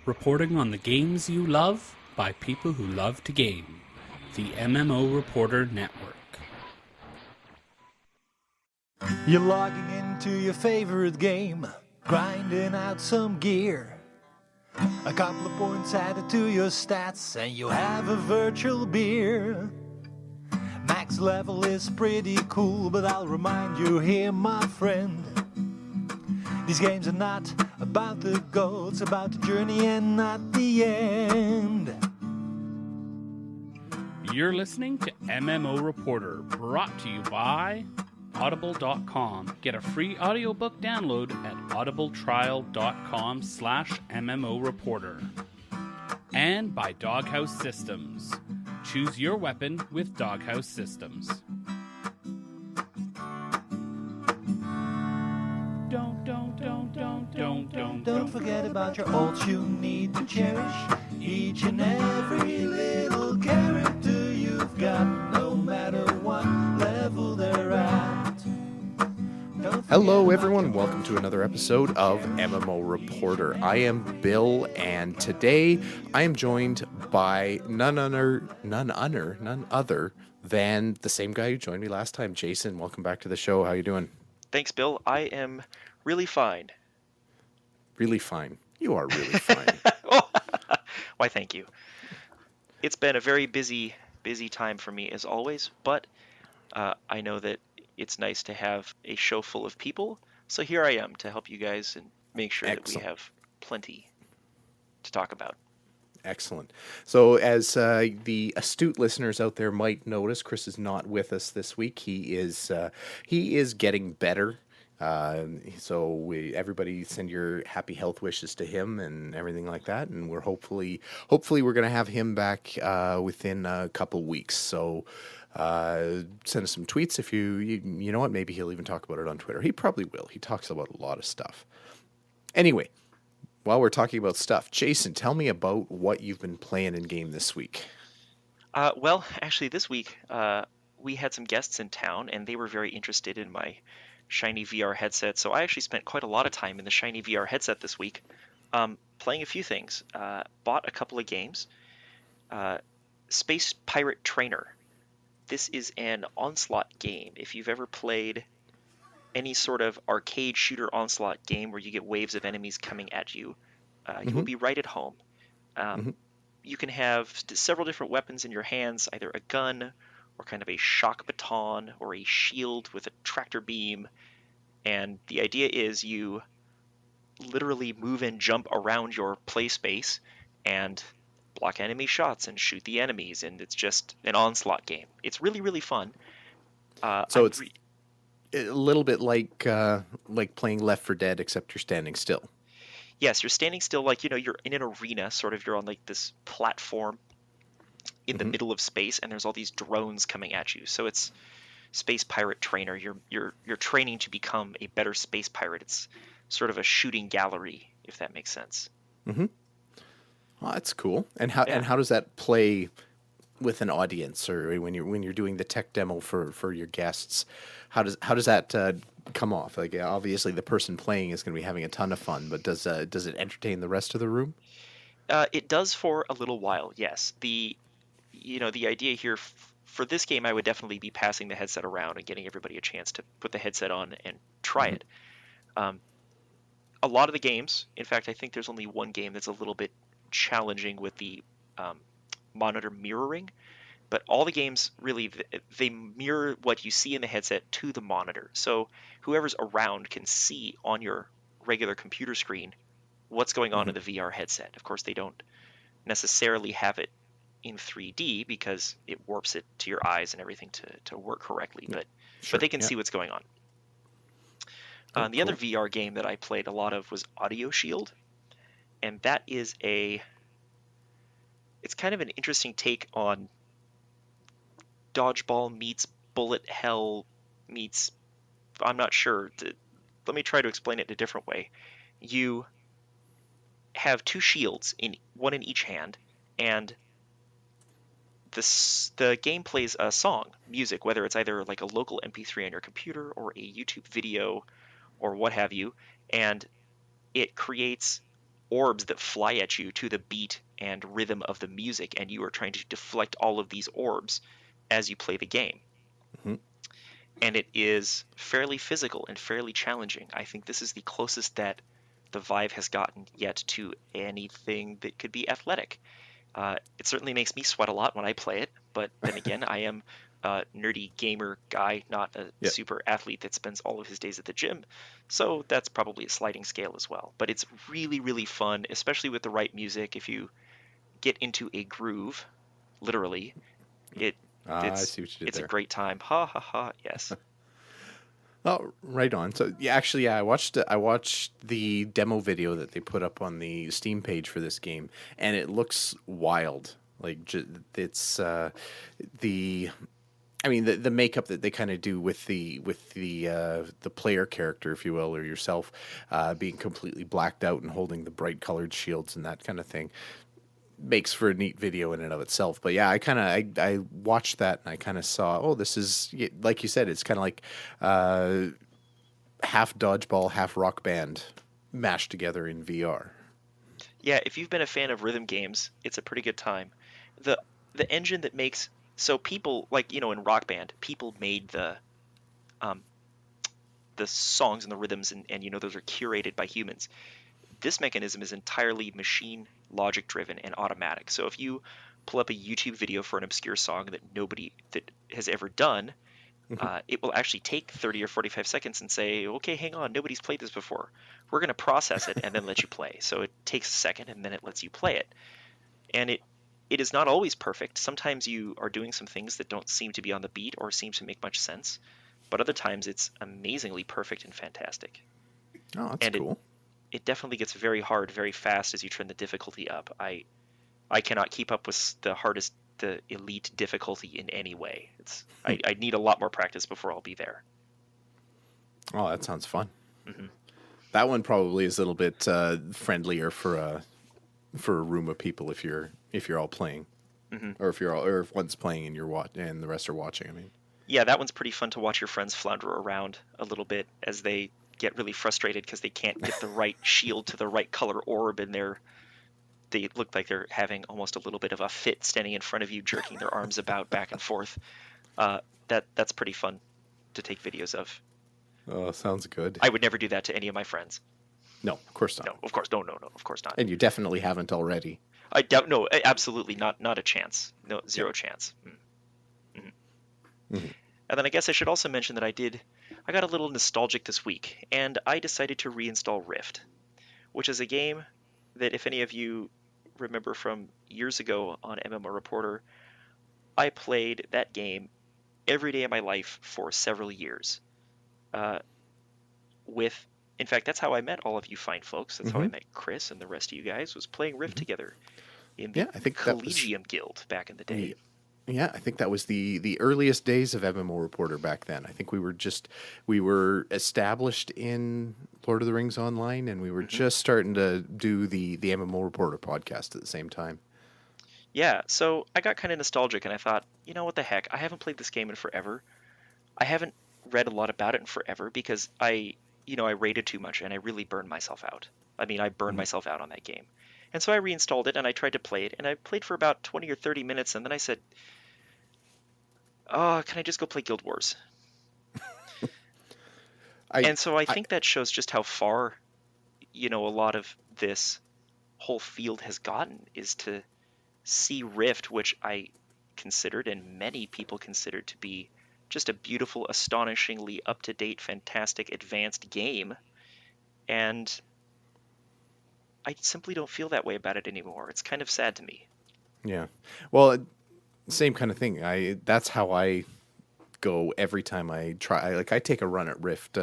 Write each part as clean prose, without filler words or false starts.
reporting on the games you love by people who love to game. The MMO Reporter Network. You're logging into your favorite game, grinding out some gear. A couple of points added to your stats, and you have a virtual beer. Max level is pretty cool, but I'll remind you here, my friend. These games are not about the goal, it's about the journey and not the end. You're listening to MMO Reporter, brought to you by Audible.com. Get a free audiobook download at audibletrial.com/MMO Reporter. And by Doghouse Systems. Choose your weapon with Doghouse Systems. Don't forget about your ults you need to cherish. Each and every little character you've got, no matter what level they're at. Hello everyone, welcome to another episode of MMO Reporter. I am Bill, and today I am joined by none other than the same guy who joined me last time. Jason, welcome back to the show. How you doing? Thanks, Bill. I am really fine. Really fine. You are really fine. Why, thank you. It's been a very busy time for me as always, but I know that it's nice to have a show full of people, so here I am to help you guys and make sure that we have plenty to talk about. Excellent. So as the astute listeners out there might notice, Chris is not with us this week. He is getting better. So everybody send your happy health wishes to him and everything like that. And we're hopefully we're going to have him back within a couple weeks. So send us some tweets if you know what, maybe he'll even talk about it on Twitter. He probably will. He talks about a lot of stuff. Anyway, while we're talking about stuff, Jason, tell me about what you've been playing in game this week. Well, actually this week we had some guests in town and they were very interested in my Shiny VR headset, so I actually spent quite a lot of time in the Shiny VR headset this week, playing a few things. Bought a couple of games. Space Pirate Trainer. This is an Onslaught game. If you've ever played any sort of arcade shooter Onslaught game where you get waves of enemies coming at you, you will be right at home. You can have several different weapons in your hands, either a gun or kind of a shock baton or a shield with a tractor beam. And the idea is you literally move and jump around your play space and block enemy shots and shoot the enemies. And it's just an Onslaught game. It's really, really fun. So it's a little bit like playing Left 4 Dead, except you're standing still. Yes, you're standing still, like, you're in an arena, sort of. You're on like this platform in the middle of space, and there's all these drones coming at you. So it's Space Pirate Trainer. You're training to become a better space pirate. It's sort of a shooting gallery, if that makes sense. Well, that's cool. And how does that play with an audience, or when you're doing the tech demo for your guests? How does that come off? Like, obviously the person playing is going to be having a ton of fun, but does it entertain the rest of the room? It does for a little while, yes. The idea here for this game, I would definitely be passing the headset around and getting everybody a chance to put the headset on and try it. A lot of the games, in fact, I think there's only one game that's a little bit challenging with the monitor mirroring, but all the games really, they mirror what you see in the headset to the monitor. So whoever's around can see on your regular computer screen what's going on in the VR headset. Of course, they don't necessarily have it in 3D because it warps it to your eyes and everything to work correctly, but they can see what's going on. The other VR game that I played a lot of was Audio Shield, and that is it's kind of an interesting take on dodgeball meets bullet hell meets, I'm not sure. Let me try to explain it in a different way. You have two shields, one in each hand, and the game plays a song, music, whether it's either like a local MP3 on your computer or a YouTube video or what have you, and it creates orbs that fly at you to the beat and rhythm of the music, and you are trying to deflect all of these orbs as you play the game. Mhm. And it is fairly physical and fairly challenging. I think this is the closest that the Vive has gotten yet to anything that could be athletic. It certainly makes me sweat a lot when I play it, but then again, I am a nerdy gamer guy, not a Yeah. super athlete that spends all of his days at the gym. So that's probably a sliding scale as well. But it's really, really fun, especially with the right music. If you get into a groove, literally, it I it's see what you did it's a there. great time. Ha ha ha. Yes. Oh, right on. So yeah, actually, yeah, I watched the demo video that they put up on the Steam page for this game, and it looks wild. Like it's the, I mean, the makeup that they kind of do with the player character, if you will, or yourself, being completely blacked out and holding the bright colored shields and that kind of thing, makes for a neat video in and of itself. But yeah, I watched that and I kind of saw, oh, this is, like you said, it's kind of like half dodgeball, half rock band mashed together in VR. Yeah, if you've been a fan of rhythm games, it's a pretty good time. The the engine that makes so people like in Rock Band, people made um, the songs and the rhythms and those are curated by humans. This mechanism is entirely machine logic driven and automatic. So if you pull up a YouTube video for an obscure song that nobody that has ever done, it will actually take 30 or 45 seconds and say, okay, hang on, nobody's played this before. We're going to process it and then let you play. So it takes a second and then it lets you play it. And it is not always perfect. Sometimes you are doing some things that don't seem to be on the beat or seem to make much sense. But other times it's amazingly perfect and fantastic. Oh, that's And cool. it definitely gets very hard very fast as you turn the difficulty up. I cannot keep up with the elite difficulty in any way. I need a lot more practice before I'll be there. Oh, that sounds fun. Hmm. That one probably is a little bit friendlier for a room of people if you're all playing, Hmm. or if one's playing and and the rest are watching. I mean, Yeah, that one's pretty fun to watch your friends flounder around a little bit as they get really frustrated because they can't get the right shield to the right color orb, and they look like they're having almost a little bit of a fit standing in front of you, jerking their arms about back and forth. That's pretty fun to take videos of. oh, sounds good. I would never do that to any of my friends. No, of course not. No, of course, no, of course not. And you definitely haven't already. I doubt. No, absolutely not a chance. No, zero chance. Mm. Mhm. And then I guess I should also mention that I got a little nostalgic this week, and I decided to reinstall Rift, which is a game that if any of you remember from years ago on MMO Reporter, I played that game every day of my life for several years. Uh, in fact, that's how I met all of you fine folks. That's how I met Chris and the rest of you guys, was playing Rift together in the Yeah, I think that was- Collegium Guild back in the day. Yeah, I think that was the earliest days of MMO Reporter back then. I think we were established in Lord of the Rings Online, and we were just starting to do the MMO Reporter podcast at the same time. Yeah, so I got kind of nostalgic and I thought, what the heck? I haven't played this game in forever. I haven't read a lot about it in forever because I raided too much and I really burned myself out. I mean, I burned myself out on that game. And so I reinstalled it and I tried to play it and I played for about 20 or 30 minutes and then I said, oh, can I just go play Guild Wars? And so I think that shows just how far, a lot of this whole field has gotten, is to see Rift, which I considered and many people considered to be just a beautiful, astonishingly up-to-date, fantastic, advanced game. And I simply don't feel that way about it anymore. It's kind of sad to me. Yeah. Well, same kind of thing. That's how I go every time I try. I take a run at Rift,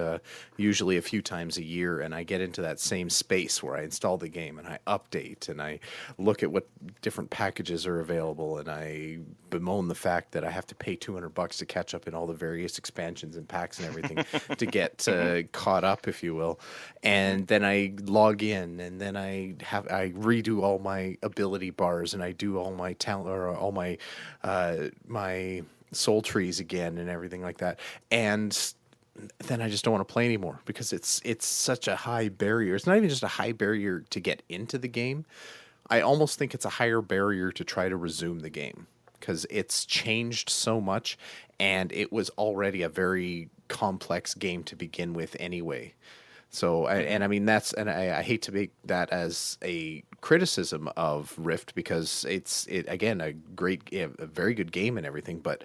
usually a few times a year, and I get into that same space where I install the game and I update and I look at what different packages are available, and I bemoan the fact that I have to pay $200 to catch up in all the various expansions and packs and everything to get caught up, if you will. And then I log in, and then I redo all my ability bars, and I do all my talent, or all my my soul trees again and everything like that. And then I just don't want to play anymore because it's such a high barrier. It's not even just a high barrier to get into the game. I almost think it's a higher barrier to try to resume the game because it's changed so much, and it was already a very complex game to begin with anyway. So, and I mean, I hate to make that as a criticism of Rift because it again, a very good game and everything. But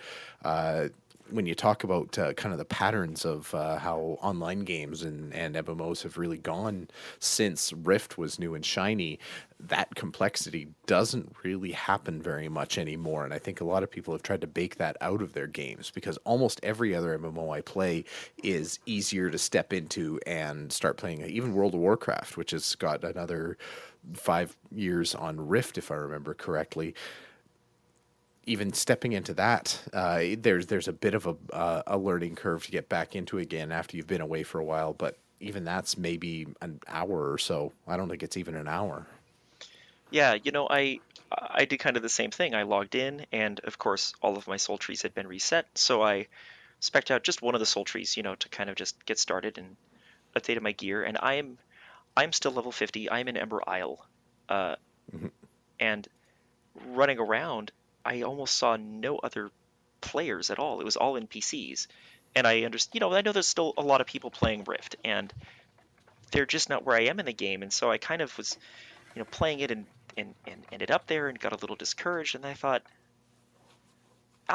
when you talk about kind of the patterns of how online games and MMOs have really gone since Rift was new and shiny, that complexity doesn't really happen very much anymore. And I think a lot of people have tried to bake that out of their games because almost every other MMO I play is easier to step into and start playing. Even World of Warcraft, which has got another 5 years on Rift, if I remember correctly. Even stepping into that, there's a bit of a learning curve to get back into again after you've been away for a while. But even that's maybe an hour or so. I don't think it's even an hour. Yeah, I did kind of the same thing. I logged in, and of course, all of my soul trees had been reset. So I spec'd out just one of the soul trees, to kind of just get started and updated my gear. And I'm still level 50. I'm in Ember Isle, and running around, I almost saw no other players at all. It was all NPCs, and I understand. I know there's still a lot of people playing Rift, and they're just not where I am in the game. And so I kind of was, playing it and ended up there and got a little discouraged. And I thought,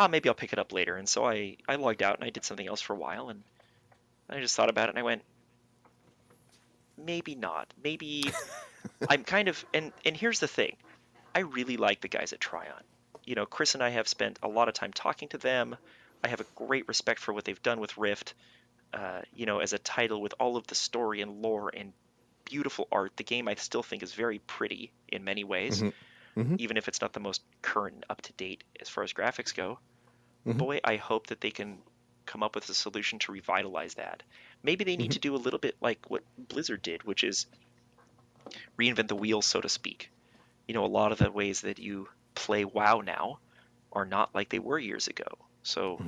maybe I'll pick it up later. And so I logged out and I did something else for a while, and I just thought about it and I went, maybe not. Maybe I'm kind of and here's the thing. I really like the guys at Tryon. Chris and I have spent a lot of time talking to them. I have a great respect for what they've done with Rift. As a title with all of the story and lore and beautiful art, the game I still think is very pretty in many ways, even if it's not the most current and up to date as far as graphics go. Boy, I hope that they can come up with a solution to revitalize that. Maybe they need to do a little bit like what Blizzard did, which is reinvent the wheel, so to speak. A lot of the ways that you play WoW now are not like they were years ago. So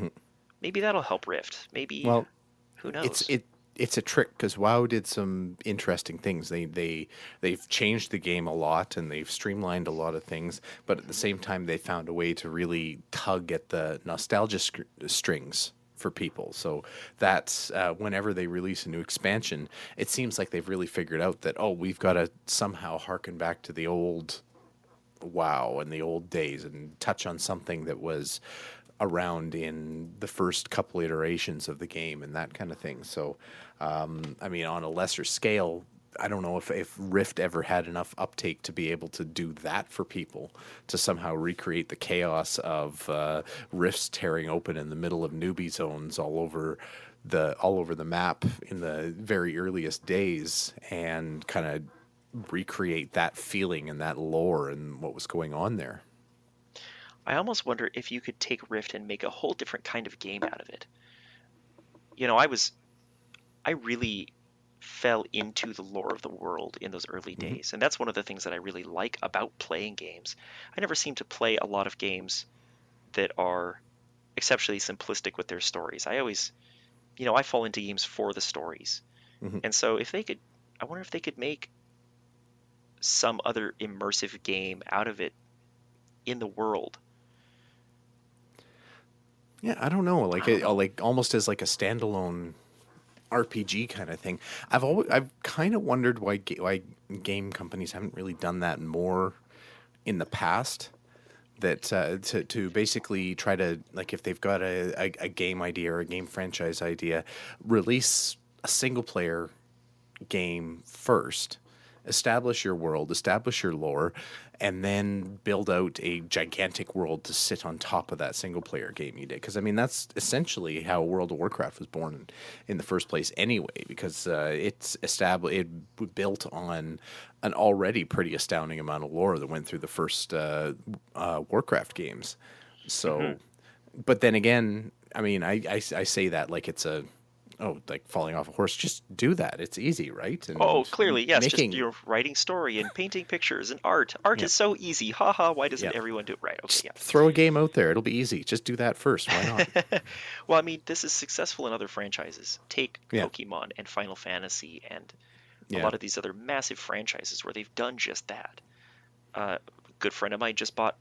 maybe that'll help Rift. Maybe, well, who knows? It's a trick because WoW did some interesting things. They've changed the game a lot and they've streamlined a lot of things, but at the same time they found a way to really tug at the nostalgia strings for people. So that's whenever they release a new expansion, it seems like they've really figured out that we've got to somehow harken back to the old WoW and the old days and touch on something that was around in the first couple iterations of the game and that kind of thing. So, I mean, on a lesser scale, I don't know if Rift ever had enough uptake to be able to do that for people, to somehow recreate the chaos of rifts tearing open in the middle of newbie zones all over the map in the very earliest days and kind of recreate that feeling and that lore and what was going on there. I almost wonder if you could take Rift and make a whole different kind of game out of it. I really fell into the lore of the world in those early days, and that's one of the things that I really like about playing games. I never seem to play a lot of games that are exceptionally simplistic with their stories. I always, I fall into games for the stories. And so I wonder if they could make some other immersive game out of it in the world. Yeah, I don't know, like almost as like a standalone RPG kind of thing. I've kind of wondered why game companies haven't really done that more in the past. That to basically try to, like, if they've got a game idea or a game franchise idea, release a single player game first, establish your world, establish your lore, and then build out a gigantic world to sit on top of that single player game you did. Because, I mean, that's essentially how World of Warcraft was born in the first place anyway, because it built on an already pretty astounding amount of lore that went through the first Warcraft games. So, but then again, I mean, I say that like it's a Oh, like falling off a horse. Just do that. It's easy, right? And Oh, clearly, yes. making, Just you're writing story and painting pictures and art. Art yeah, is so easy. Haha, why yeah. doesn't everyone do it? Right, okay, Just throw a game out there. It'll be easy. Just do that first. Why not? yeah. Well, I mean, this is successful in other franchises. Take Yeah, Pokemon and Final Fantasy and a yeah. lot of these other massive franchises where they've done just that. A good friend of mine just bought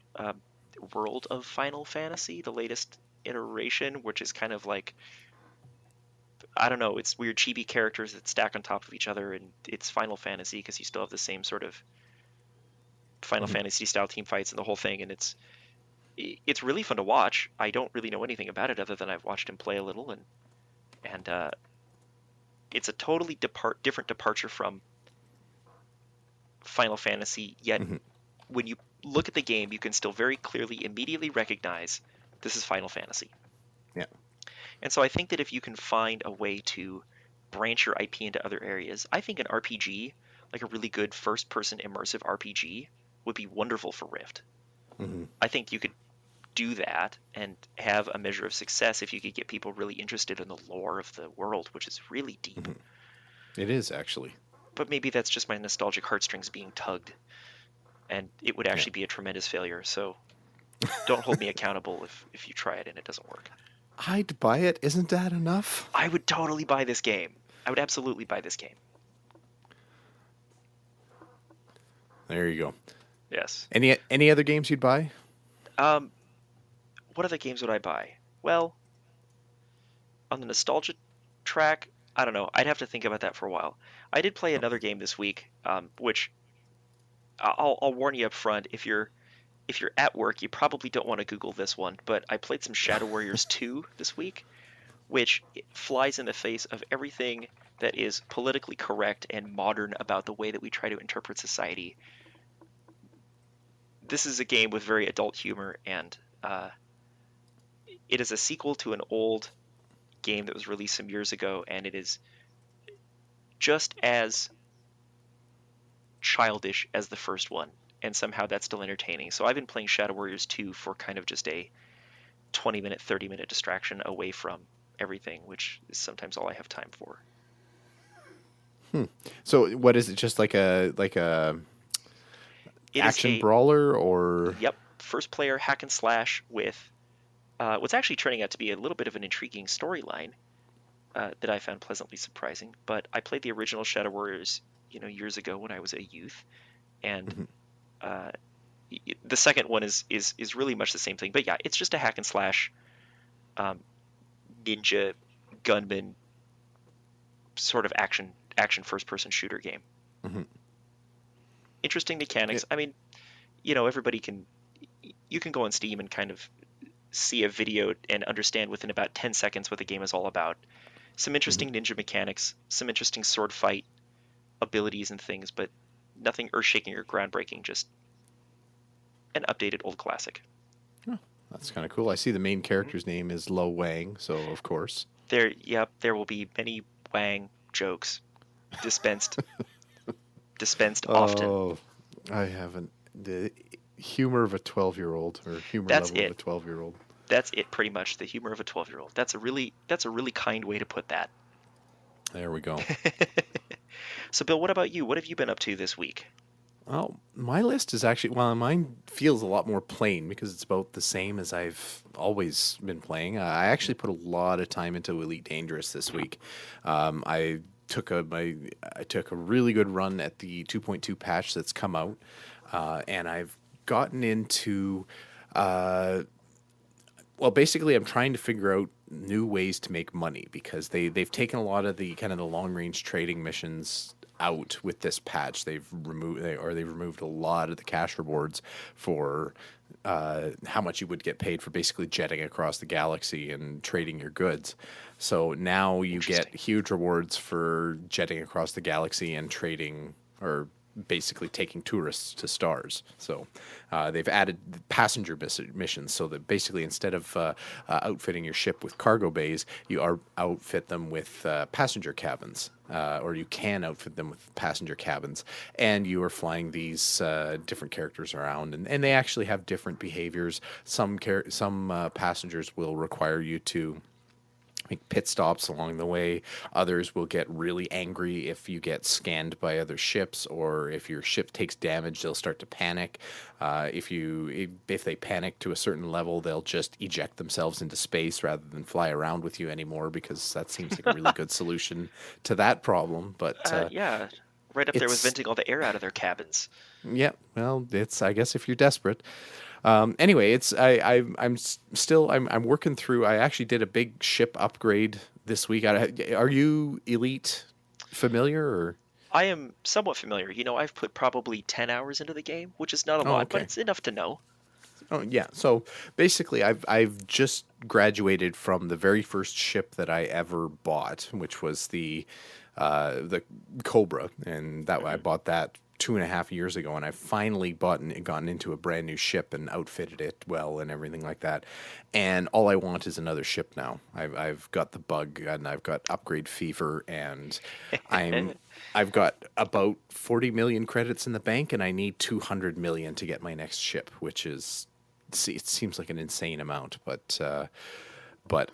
World of Final Fantasy, the latest iteration, which is kind of like, I don't know, it's weird chibi characters that stack on top of each other, and it's Final Fantasy because you still have the same sort of Final Mhm. Fantasy style team fights and the whole thing, and it's really fun to watch. I don't really know anything about it other than I've watched him play a little, and it's a totally different departure from Final Fantasy. Yet Mhm. when you look at the game, you can still very clearly immediately recognize this is Final Fantasy. Yeah. And so I think that if you can find a way to branch your IP into other areas, I think an RPG, like a really good first-person immersive RPG, would be wonderful for Rift. Mhm. I think you could do that and have a measure of success if you could get people really interested in the lore of the world, which is really deep. Mhm. It is actually. But maybe that's just my nostalgic heartstrings being tugged, and it would Yeah. actually be a tremendous failure. So don't hold me accountable if you try it and it doesn't work. I'd buy it. Isn't that enough? I would totally buy this game. I would absolutely buy this game. There you go. Yes. Any other games you'd buy? What other games would I buy? Well, on the nostalgia track, I don't know. I'd have to think about that for a while. I did play another game this week, which I'll warn you up front. If you're at work, you probably don't want to Google this one. But I played some Shadow Warriors 2 this week, which flies in the face of everything that is politically correct and modern about the way that we try to interpret society. This is a game with very adult humor, and it is a sequel to an old game that was released some years ago, and it is just as childish as the first one, and somehow that's still entertaining. So I've been playing Shadow Warriors 2 for kind of just a 20-minute, 30-minute distraction away from everything, which is sometimes all I have time for. So what is it? Just like a It is action brawler, or Yep, first player hack and slash with what's actually turning out to be a little bit of an intriguing storyline that I found pleasantly surprising. But I played the original Shadow Warriors, years ago when I was a youth, and the second one is really much the same thing. But yeah, it's just a hack and slash ninja gunman sort of action first person shooter game. Mhm. Interesting mechanics. I mean, you can go on Steam and kind of see a video and understand within about 10 seconds what the game is all about. Some interesting ninja mechanics, some interesting sword fight abilities and things, but nothing earth-shaking or groundbreaking, just an updated old classic. that's kind of cool. I see the main character's name is Lo Wang, so of course. There will be many Wang jokes dispensed often. Oh, I haven't. The humor of a 12-year-old, or humor That's level it. of a 12-year-old. That's it, pretty much. The humor of a 12-year-old. That's a really kind way to put that. There we go. So, Bill, what about you? What have you been up to this week? Well, my list is actually, well, mine feels a lot more plain because it's about the same as I've always been playing. I actually put a lot of time into Elite Dangerous this week. I took a really good run at the 2.2 patch that's come out, and I've gotten into, basically I'm trying to figure out new ways to make money because they've taken a lot of the kind of the long range trading missions out with this patch. They've removed a lot of the cash rewards for how much you would get paid for basically jetting across the galaxy and trading your goods. So now you get huge rewards for jetting across the galaxy and trading, or basically taking tourists to stars. So they've added passenger missions so that basically instead of outfitting your ship with cargo bays, you outfit them with passenger cabins, or you can outfit them with passenger cabins, and you are flying these different characters around, and they actually have different behaviors. Some passengers will require you to make pit stops along the way. Others will get really angry if you get scanned by other ships, or if your ship takes damage, they'll start to panic. If they panic to a certain level, they'll just eject themselves into space rather than fly around with you anymore, because that seems like a really good solution to that problem. But Yeah, right up there with it's venting all the air out of their cabins. yeah, well, it's, I guess, if you're desperate. Anyway, I'm working through. I actually did a big ship upgrade this week. Are you Elite familiar or? I am somewhat familiar. I've put probably 10 hours into the game, which is not a Oh, lot, but okay. it's enough to know. Oh yeah. So basically, I've just graduated from the very first ship that I ever bought, which was the Cobra, and that I Mhm. bought that 2.5 years ago, and I finally gotten into a brand new ship and outfitted it well and everything like that. And all I want is another ship now. I've got the bug and I've got upgrade fever, and I'm I've got about 40 million credits in the bank, and I need 200 million to get my next ship, which is, see, it seems like an insane amount, but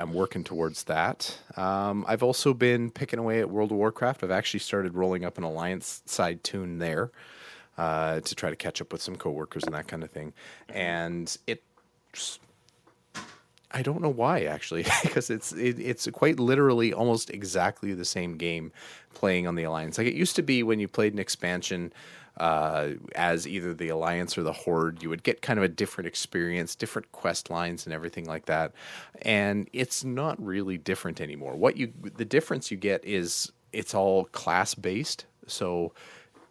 I'm working towards that. I've also been picking away at World of Warcraft. I've actually started rolling up an Alliance side tune there to try to catch up with some coworkers and that kind of thing. And I don't know why actually, because it's quite literally almost exactly the same game playing on the Alliance. Like it used to be when you played an expansion as either the Alliance or the Horde, you would get kind of a different experience, different quest lines and everything like that. And it's not really different anymore. The difference you get is it's all class based. So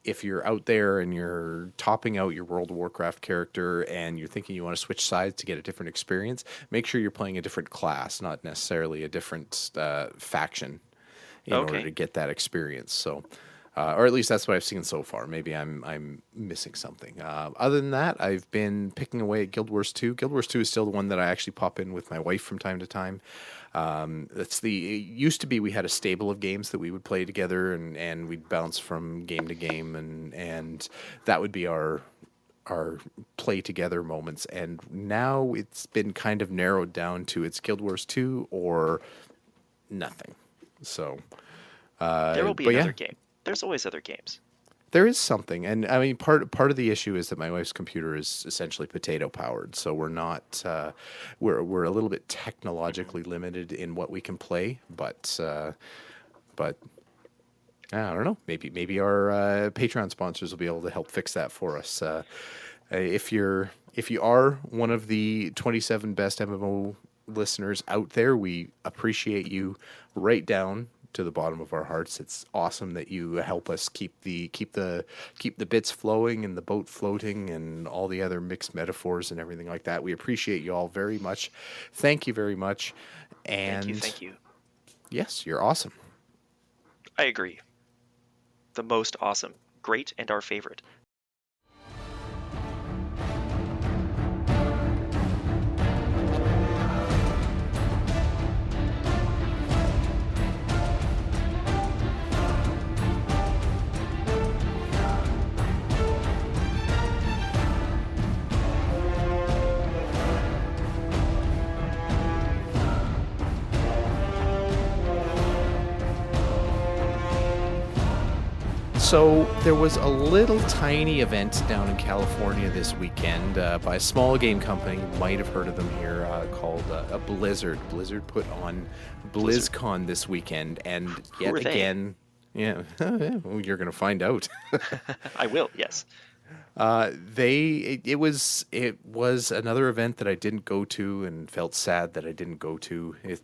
if you're out there and you're topping out your World of Warcraft character and you're thinking you want to switch sides to get a different experience, make sure you're playing a different class, not necessarily a different faction, in order Okay. to get that experience. So, or at least that's what I've seen so far. Maybe I'm missing something. Other than that, I've been picking away at Guild Wars 2. Guild Wars 2 is still the one that I actually pop in with my wife from time to time. It used to be we had a stable of games that we would play together, and we'd bounce from game to game, and that would be our play together moments. And now it's been kind of narrowed down to it's Guild Wars 2 or nothing. So, There will be but yeah, another game. There's always other games. there is something, and I mean, part of the issue is that my wife's computer is essentially potato powered, so we're not we're a little bit technologically limited in what we can play, but I don't know. Maybe our Patreon sponsors will be able to help fix that for us. If you are one of the 27 best MMO listeners out there, we appreciate you right down to the bottom of our hearts. It's awesome that you help us keep the bits flowing and the boat floating and all the other mixed metaphors and everything like that. We appreciate you all very much. Thank you very much. And Thank you. yes, you're awesome. I agree. The most awesome, great, and our favorite. So there was a little tiny event down in California this weekend by a small game company. You might have heard of them here, called a Blizzard. Blizzard put on BlizzCon this weekend, and yet are they? again, yeah, well, you're going to find out. I will, yes. It was another event that I didn't go to and felt sad that I didn't go to. It's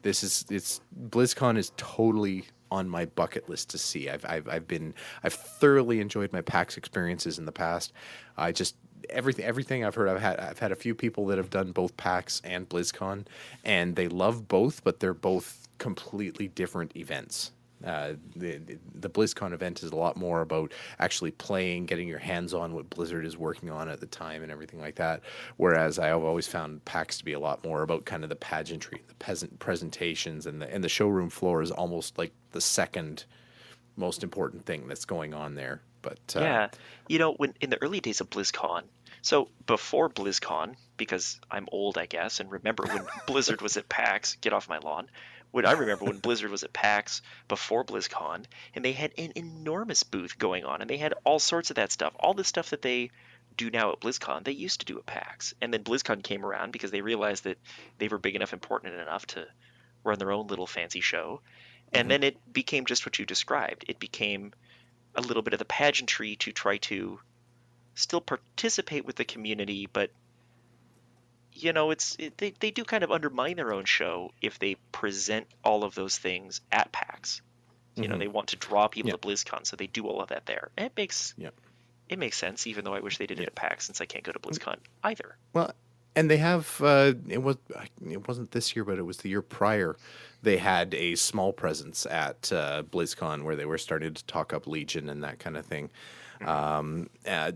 BlizzCon is totally on my bucket list to see. I've thoroughly enjoyed my PAX experiences in the past. I just everything I've heard. I've had a few people that have done both PAX and BlizzCon, and they love both, but they're both completely different events. The BlizzCon event is a lot more about actually playing, getting your hands on what Blizzard is working on at the time and everything like that. Whereas I have always found PAX to be a lot more about kind of the pageantry, the peasant presentations, and the showroom floor is almost like the second most important thing that's going on there. But Yeah. When in the early days of BlizzCon, so before BlizzCon, because I'm old, I guess, and remember when Blizzard was at PAX, get off my lawn. when I remember when Blizzard was at PAX before BlizzCon, and they had an enormous booth going on, and they had all sorts of that stuff. All the stuff that they do now at BlizzCon, they used to do at PAX. And then BlizzCon came around because they realized that they were big enough, important enough to run their own little fancy show. And then it became just what you described. It became a little bit of the pageantry to try to still participate with the community, but they do kind of undermine their own show if they present all of those things at PAX. They want to draw people to BlizzCon, so they do all of that there. And it makes sense, even though I wish they did it at PAX, since I can't go to BlizzCon either. Well, and they have it wasn't this year, but it was the year prior. They had a small presence at BlizzCon where they were starting to talk up Legion and that kind of thing. I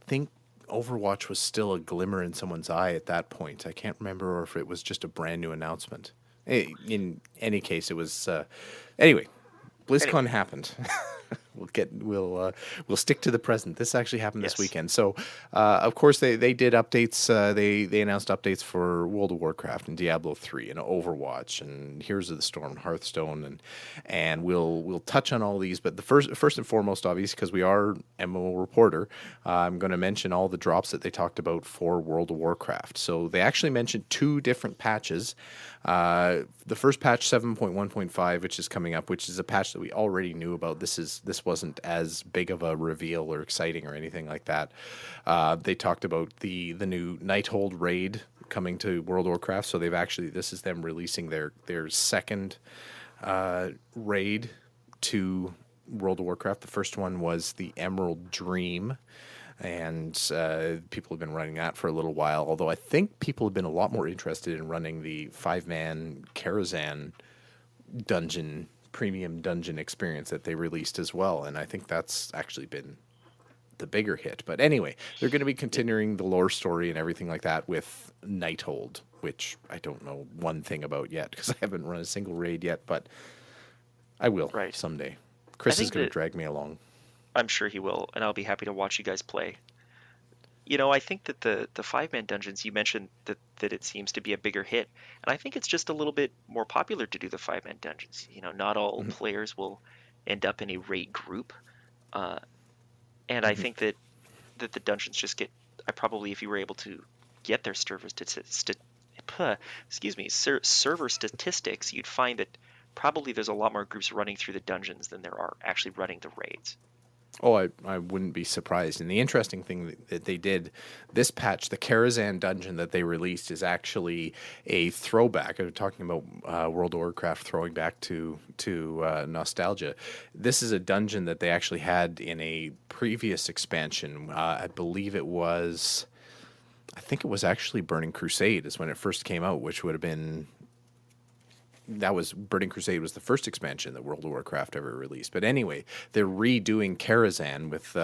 think Overwatch was still a glimmer in someone's eye at that point. I can't remember or if it was just a brand new announcement. In any case, it was anyway. BlizzCon happened. We'll stick to the present. This actually happened this weekend. So, of course, they did updates. They announced updates for World of Warcraft and Diablo 3 and Overwatch and Heroes of the Storm, Hearthstone, and we'll touch on all these. But the first and foremost, obviously, because we are MMO reporter, I'm going to mention all the drops that they talked about for World of Warcraft. So they actually mentioned 2 different patches. The first patch 7.1.5, which is coming up, which is a patch that we already knew about. This wasn't as big of a reveal or exciting or anything like that. They talked about the new Nighthold raid coming to World of Warcraft. So this is them releasing their second raid to World of Warcraft. The first one was the Emerald Dream. And people have been running that for a little while, although I think people have been a lot more interested in running the 5-man Karazhan premium dungeon experience that they released as well. And I think that's actually been the bigger hit. But anyway, they're going to be continuing the lore story and everything like that with Nighthold, which I don't know one thing about yet because I haven't run a single raid yet, but I will someday. Chris is going to drag me along. I'm sure he will, and I'll be happy to watch you guys play. I think that the 5-man dungeons, you mentioned that it seems to be a bigger hit, and I think it's just a little bit more popular to do the 5-man dungeons. Not all players will end up in a raid group, and I think that the dungeons just get. If you were able to get their server statistics, you'd find that probably there's a lot more groups running through the dungeons than there are actually running the raids. Oh, I wouldn't be surprised. And the interesting thing that they did, this patch, the Karazhan dungeon that they released is actually a throwback. I'm talking about World of Warcraft throwing back to nostalgia. This is a dungeon that they actually had in a previous expansion. I think it was actually Burning Crusade is when it first came out, which would have been... Burning Crusade was the first expansion that World of Warcraft ever released. But anyway, they're redoing Karazhan with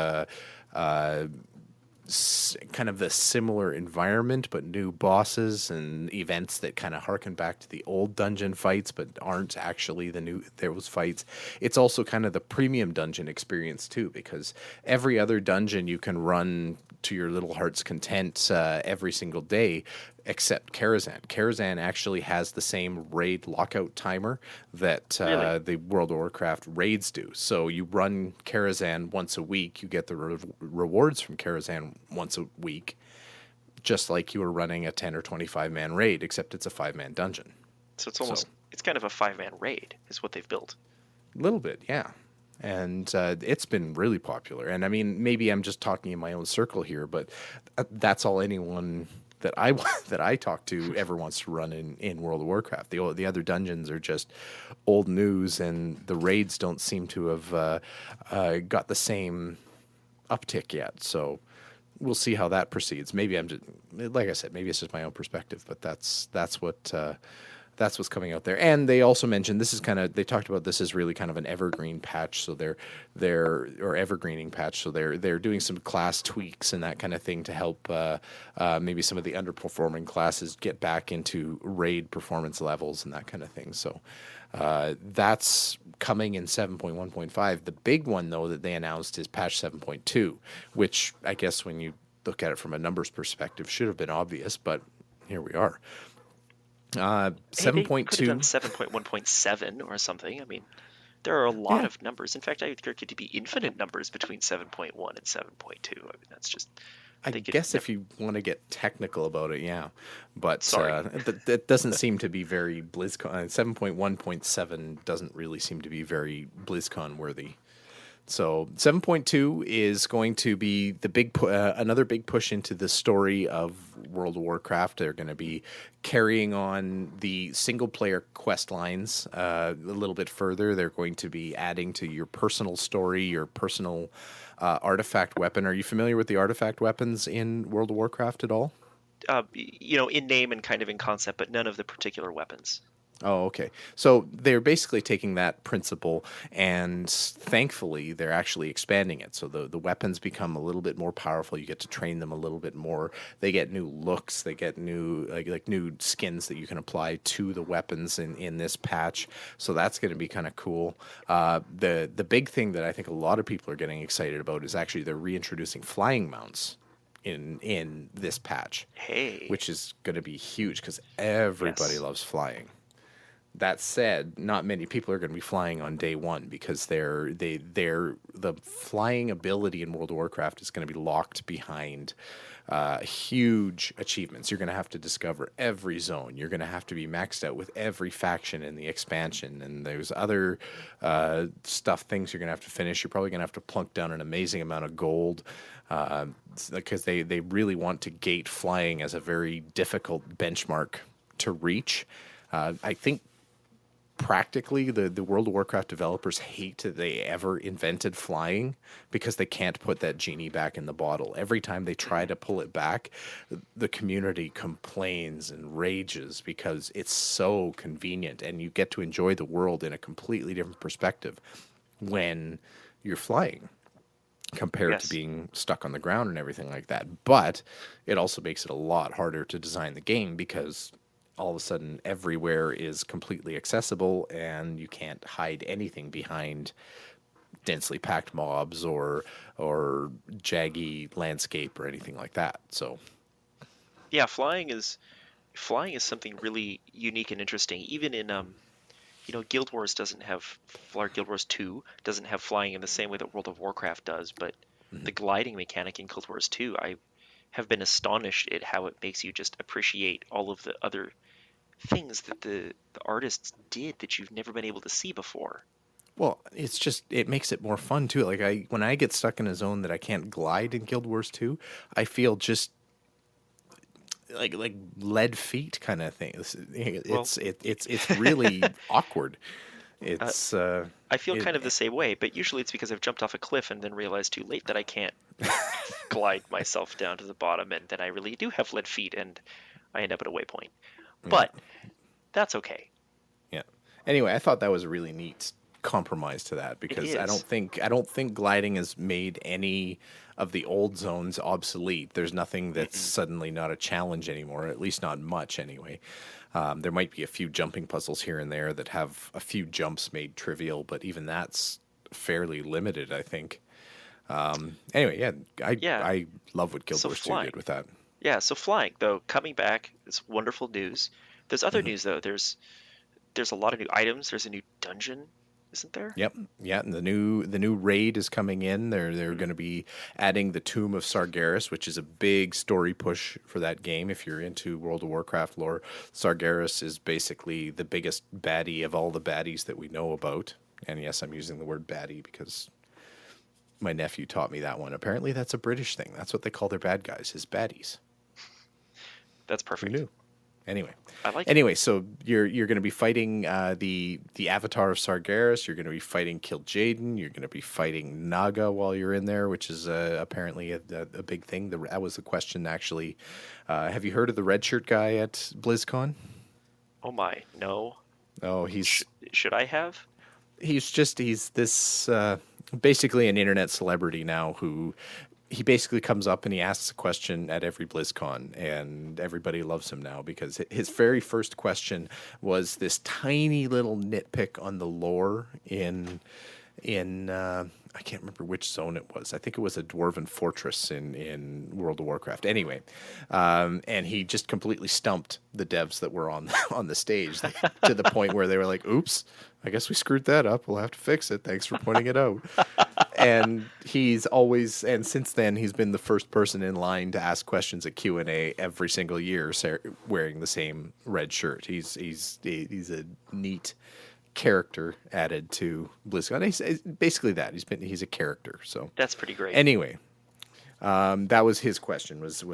kind of the similar environment, but new bosses and events that kind of harken back to the old dungeon fights, but aren't actually those fights. It's also kind of the premium dungeon experience too, because every other dungeon you can run to your little heart's content every single day, except Karazhan. Karazhan actually has the same raid lockout timer that the World of Warcraft raids do. So you run Karazhan once a week, you get the rewards from Karazhan once a week, just like you were running a 10 or 25-man raid, except it's a 5-man dungeon. So it's kind of a 5-man raid is what they've built. A little bit, yeah. And it's been really popular. And I mean, maybe I'm just talking in my own circle here, but that's all anyone that I talk to ever wants to run in World of Warcraft. The other dungeons are just old news, and the raids don't seem to have got the same uptick yet. So we'll see how that proceeds. Maybe I'm just, like I said, maybe it's just my own perspective, but that's what's coming out there. And they also mentioned they talked about this as really kind of an evergreen patch. So they're evergreening patch. So they're doing some class tweaks and that kind of thing to help maybe some of the underperforming classes get back into raid performance levels and that kind of thing. So that's coming in 7.1.5. The big one though that they announced is patch 7.2, which I guess when you look at it from a numbers perspective should have been obvious, but here we are. Hey, they could have done 7.2. 7.1.7 or something. I mean, there are a lot Yeah. of numbers. In fact, I think there could be infinite numbers between 7.1 and 7.2. I mean, that's just I they could guess never. if you want to get technical about it, yeah. But Sorry. that doesn't seem to be very BlizzCon. 7.1.7 doesn't really seem to be very BlizzCon worthy. So 7.2 is going to be the another big push into the story of World of Warcraft. They're going to be carrying on the single player quest lines a little bit further. They're going to be adding to your personal story, your personal artifact weapon. Are you familiar with the artifact weapons in World of Warcraft at all? In name and kind of in concept, but none of the particular weapons. Oh, okay. So they're basically taking that principle and thankfully they're actually expanding it. So the weapons become a little bit more powerful. You get to train them a little bit more. They get new looks. They get new like new skins that you can apply to the weapons in this patch. So that's going to be kind of cool. The big thing that I think a lot of people are getting excited about is actually they're reintroducing flying mounts in this patch, Hey. which is going to be huge because everybody Yes. loves flying. That said, not many people are going to be flying on day one because the flying ability in World of Warcraft is going to be locked behind huge achievements. You're going to have to discover every zone. You're going to have to be maxed out with every faction in the expansion, and there's other things you're going to have to finish. You're probably going to have to plunk down an amazing amount of gold because they really want to gate flying as a very difficult benchmark to reach. I think practically the World of Warcraft developers hate that they ever invented flying because they can't put that genie back in the bottle. Every time they try to pull it back, the community complains and rages because it's so convenient and you get to enjoy the world in a completely different perspective when you're flying compared Yes. to being stuck on the ground and everything like that. But it also makes it a lot harder to design the game because all of a sudden everywhere is completely accessible and you can't hide anything behind densely packed mobs or jaggy landscape or anything like that. So Yeah, flying is something really unique and interesting. Even in Guild Wars doesn't have Guild Wars 2 doesn't have flying in the same way that World of Warcraft does, but the gliding mechanic in Guild Wars 2, I have been astonished at how it makes you just appreciate all of the other things that the artists did that you've never been able to see before. well, it makes it more fun too. Like when I get stuck in a zone that I can't glide in Guild Wars 2, I feel just like lead feet kind of thing. It's really awkward. It's I feel it, kind of the same way, but usually it's because I've jumped off a cliff and then realized too late that I can't glide myself down to the bottom, and then I really do have lead feet, and I end up at a waypoint. But that's okay. Yeah. Anyway, I thought that was a really neat compromise to that It because is. I don't think gliding has made any of the old zones obsolete. There's nothing that's suddenly not a challenge anymore, at least not much anyway. There might be a few jumping puzzles here and there that have a few jumps made trivial, but even that's fairly limited, I think. Anyway, yeah, Yeah. I love what Guild So Wars 2 flying. did with that. Yeah, so flying though coming back is wonderful news. There's other news though. There's a lot of new items. There's a new dungeon, isn't there? Yep. Yeah, and the new raid is coming in. They're going to be adding the Tomb of Sargeras, which is a big story push for that game. If you're into World of Warcraft lore, Sargeras is basically the biggest baddie of all the baddies that we know about. And yes, I'm using the word baddie because my nephew taught me that one. Apparently, that's a British thing. That's what they call their bad guys, is baddies. That's Who perfect. knew? Anyway. I like it. Anyway, so you're going to be fighting the Avatar of Sargeras. You're going to be fighting Kil'jaeden. You're going to be fighting Naga while you're in there, which is apparently a big thing. That was the question actually. Have you heard of the red shirt guy at BlizzCon? Oh my, no. Oh, Should I have? he's this basically an internet celebrity now who he basically comes up and he asks a question at every BlizzCon, and everybody loves him now because his very first question was this tiny little nitpick on the lore in I can't remember which zone it was. I think it was a dwarven fortress in World of Warcraft. Anyway, and he just completely stumped the devs that were on on the stage to the point where they were like, "Oops, I guess we screwed that up. We'll have to fix it. Thanks for pointing it out." And since then he's been the first person in line to ask questions at Q&A every single year, wearing the same red shirt. He's a neat character added to Blizzcon. He's basically that. He's a character. So that's pretty great. Anyway, that was his question. Was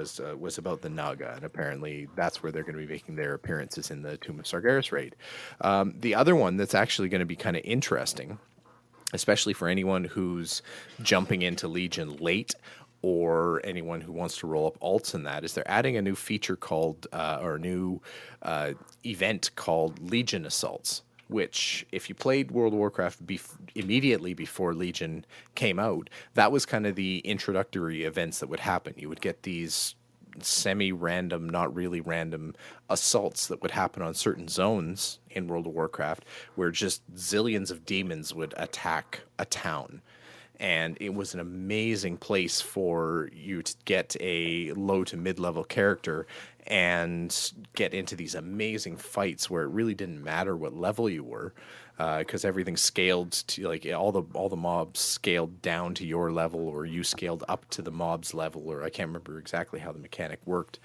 about the Naga, and apparently that's where they're going to be making their appearances in the Tomb of Sargeras raid. The other one that's actually going to be kind of interesting, especially for anyone who's jumping into Legion late, or anyone who wants to roll up alts in that, is they're adding a new feature called, or a new event called Legion Assaults, which, if you played World of Warcraft immediately before Legion came out, that was kind of the introductory events that would happen. You would get these semi-random, not really random assaults that would happen on certain zones in World of Warcraft, where just zillions of demons would attack a town. And it was an amazing place for you to get a low to mid-level character and get into these amazing fights where it really didn't matter what level you were, because everything scaled to, like, all the mobs scaled down to your level, or you scaled up to the mob's level, or I can't remember exactly how the mechanic worked,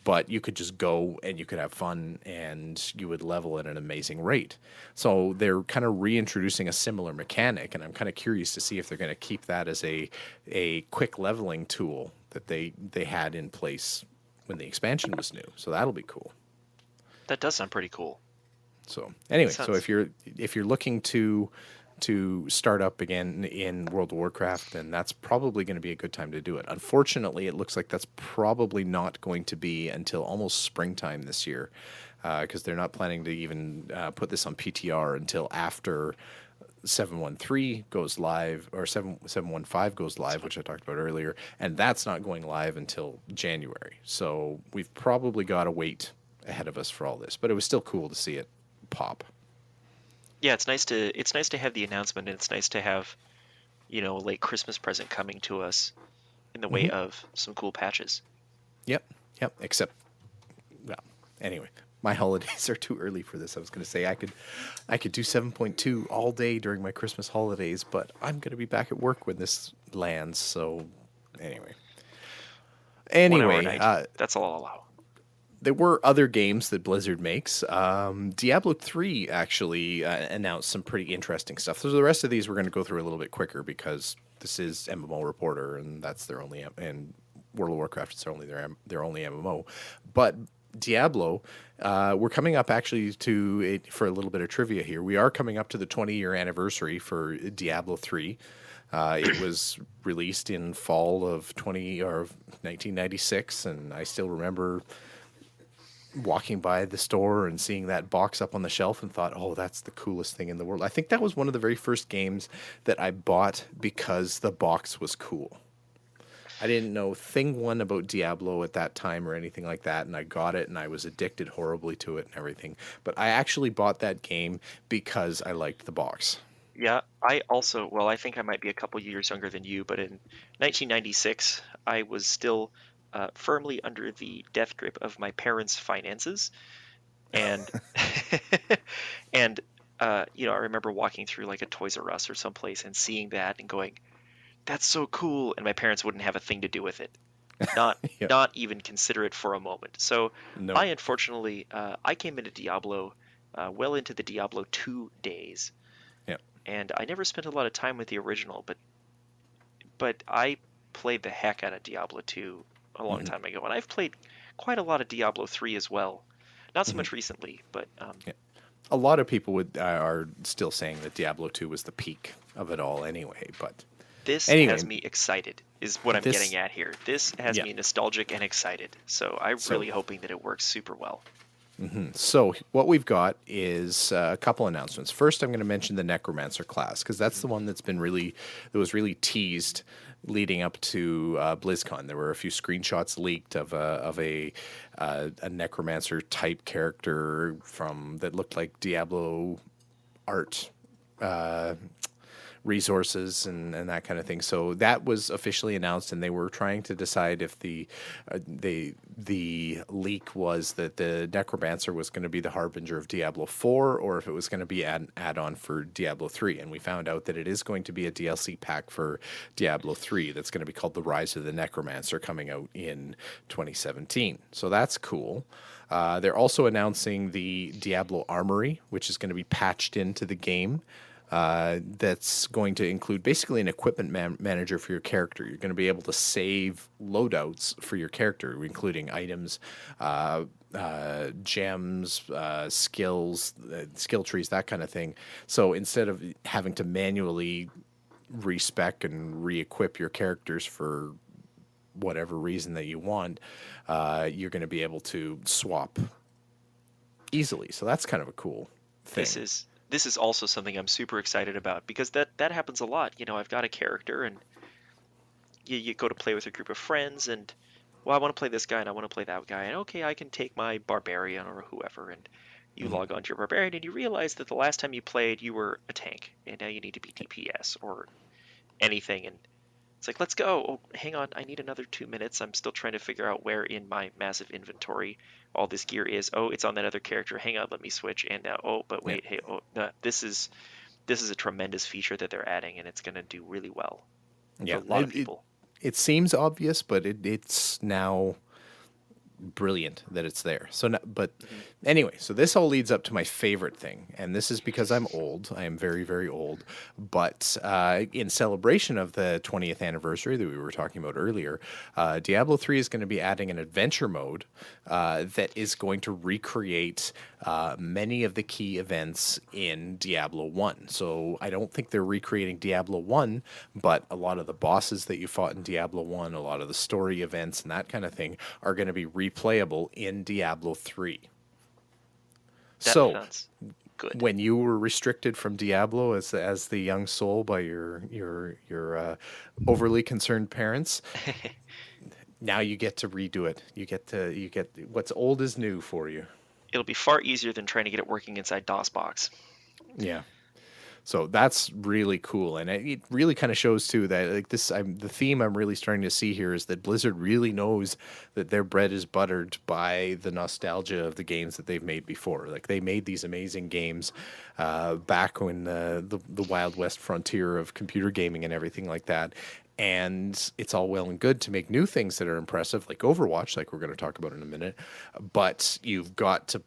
but you could just go and you could have fun and you would level at an amazing rate. So they're kind of reintroducing a similar mechanic, and I'm kind of curious to see if they're going to keep that as a quick leveling tool that they had in place when the expansion was new. So that'll be cool. That does sound pretty cool. So anyway, so if you're looking to start up again in World of Warcraft, then that's probably going to be a good time to do it. Unfortunately, it looks like that's probably not going to be until almost springtime this year, because they're not planning to even put this on PTR until after 713 goes live, or 715 goes live, which I talked about earlier, and that's not going live until January. So we've probably got to wait ahead of us for all this, but it was still cool to see it pop. Yeah, it's nice to have the announcement, and it's nice to have, a late Christmas present coming to us in the way of some cool patches. Yep. Except, well, anyway, my holidays are too early for this. I was going to say I could do 7.2 all day during my Christmas holidays, but I'm going to be back at work when this lands. So anyway, 1 hour a night. That's all I'll allow. There were other games that Blizzard makes. Diablo 3 actually announced some pretty interesting stuff. So the rest of these we're going to go through a little bit quicker, because this is MMO Reporter, and that's their only, and World of Warcraft is their only MMO. But Diablo, we're coming up actually for a little bit of trivia here. We are coming up to the 20-year anniversary for Diablo 3. It was released in fall of 1996, and I still remember walking by the store and seeing that box up on the shelf and thought, oh, that's the coolest thing in the world. I think that was one of the very first games that I bought because the box was cool. I didn't know thing one about Diablo at that time or anything like that, and I got it, and I was addicted horribly to it and everything. But I actually bought that game because I liked the box. Yeah, I think I might be a couple years younger than you, but in 1996, I was still firmly under the death grip of my parents' finances, and I remember walking through like a Toys R Us or someplace and seeing that and going, "That's so cool!" And my parents wouldn't have a thing to do with it, not even consider it for a moment. So no. I unfortunately I came into Diablo well into the Diablo 2 days, and I never spent a lot of time with the original, but I played the heck out of Diablo 2 a long time ago, and I've played quite a lot of Diablo 3 as well. Not so much recently, but a lot of people are still saying that Diablo 2 was the peak of it all anyway, but this has me excited is what I'm getting at here. This has me nostalgic and excited, so I'm really hoping that it works super well. So what we've got is a couple announcements. First, I'm going to mention the Necromancer class, because that's the one that was really teased leading up to BlizzCon. There were a few screenshots leaked of a Necromancer type character that looked like Diablo art resources and that kind of thing. So that was officially announced, and they were trying to decide if the leak was that the Necromancer was going to be the harbinger of Diablo 4, or if it was going to be an add-on for Diablo 3. And we found out that it is going to be a DLC pack for Diablo 3 that's going to be called The Rise of the Necromancer, coming out in 2017. So that's cool. They're also announcing the Diablo Armory, which is going to be patched into the game. That's going to include basically an equipment manager for your character. You're going to be able to save loadouts for your character, including items, gems, skills, skill trees, that kind of thing. So instead of having to manually respec and re-equip your characters for whatever reason that you want, you're going to be able to swap easily. So that's kind of a cool thing. This is also something I'm super excited about, because that happens a lot. You know, I've got a character, and you go to play with a group of friends, and well, I want to play this guy and I want to play that guy, and okay, I can take my barbarian or whoever, and you log on to your barbarian, and you realize that the last time you played you were a tank, and now you need to be DPS or anything, and it's like, let's go. Oh, hang on, I need another 2 minutes. I'm still trying to figure out where in my massive inventory all this gear is. Oh, it's on that other character. Hang on, let me switch. And now, oh, but wait, hey, oh, no, this is a tremendous feature that they're adding, and it's going to do really well for a lot of people. It seems obvious, but it's now brilliant that it's there. So, anyway, so this all leads up to my favorite thing, and this is because I'm old. I am very, very old. But in celebration of the 20th anniversary that we were talking about earlier, Diablo 3 is going to be adding an adventure mode that is going to recreate many of the key events in Diablo 1. So I don't think they're recreating Diablo 1, but a lot of the bosses that you fought in Diablo 1, a lot of the story events and that kind of thing are going to be replayable in Diablo 3. That sounds good. When you were restricted from Diablo as the young soul by your overly concerned parents, now you get to redo it. You get what's old is new for you. It'll be far easier than trying to get it working inside DOSBox. Yeah. So that's really cool, and it really kind of shows too that like the theme I'm really starting to see here is that Blizzard really knows that their bread is buttered by the nostalgia of the games that they've made before. Like they made these amazing games back when the Wild West frontier of computer gaming and everything like that. And it's all well and good to make new things that are impressive, like Overwatch, like we're going to talk about in a minute. But you've got to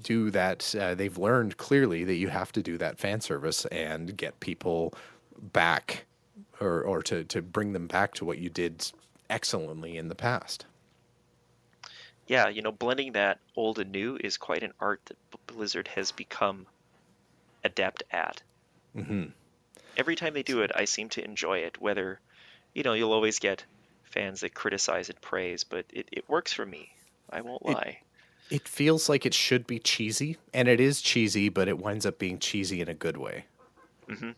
do that. They've learned clearly that you have to do that fan service and get people back or to bring them back to what you did excellently in the past. Yeah, blending that old and new is quite an art that Blizzard has become adept at. Mm-hmm. Every time they do it, I seem to enjoy it, whether, you'll always get fans that criticize and praise, but it works for me. I won't lie. It feels like it should be cheesy, and it is cheesy, but it winds up being cheesy in a good way. Mm-hmm.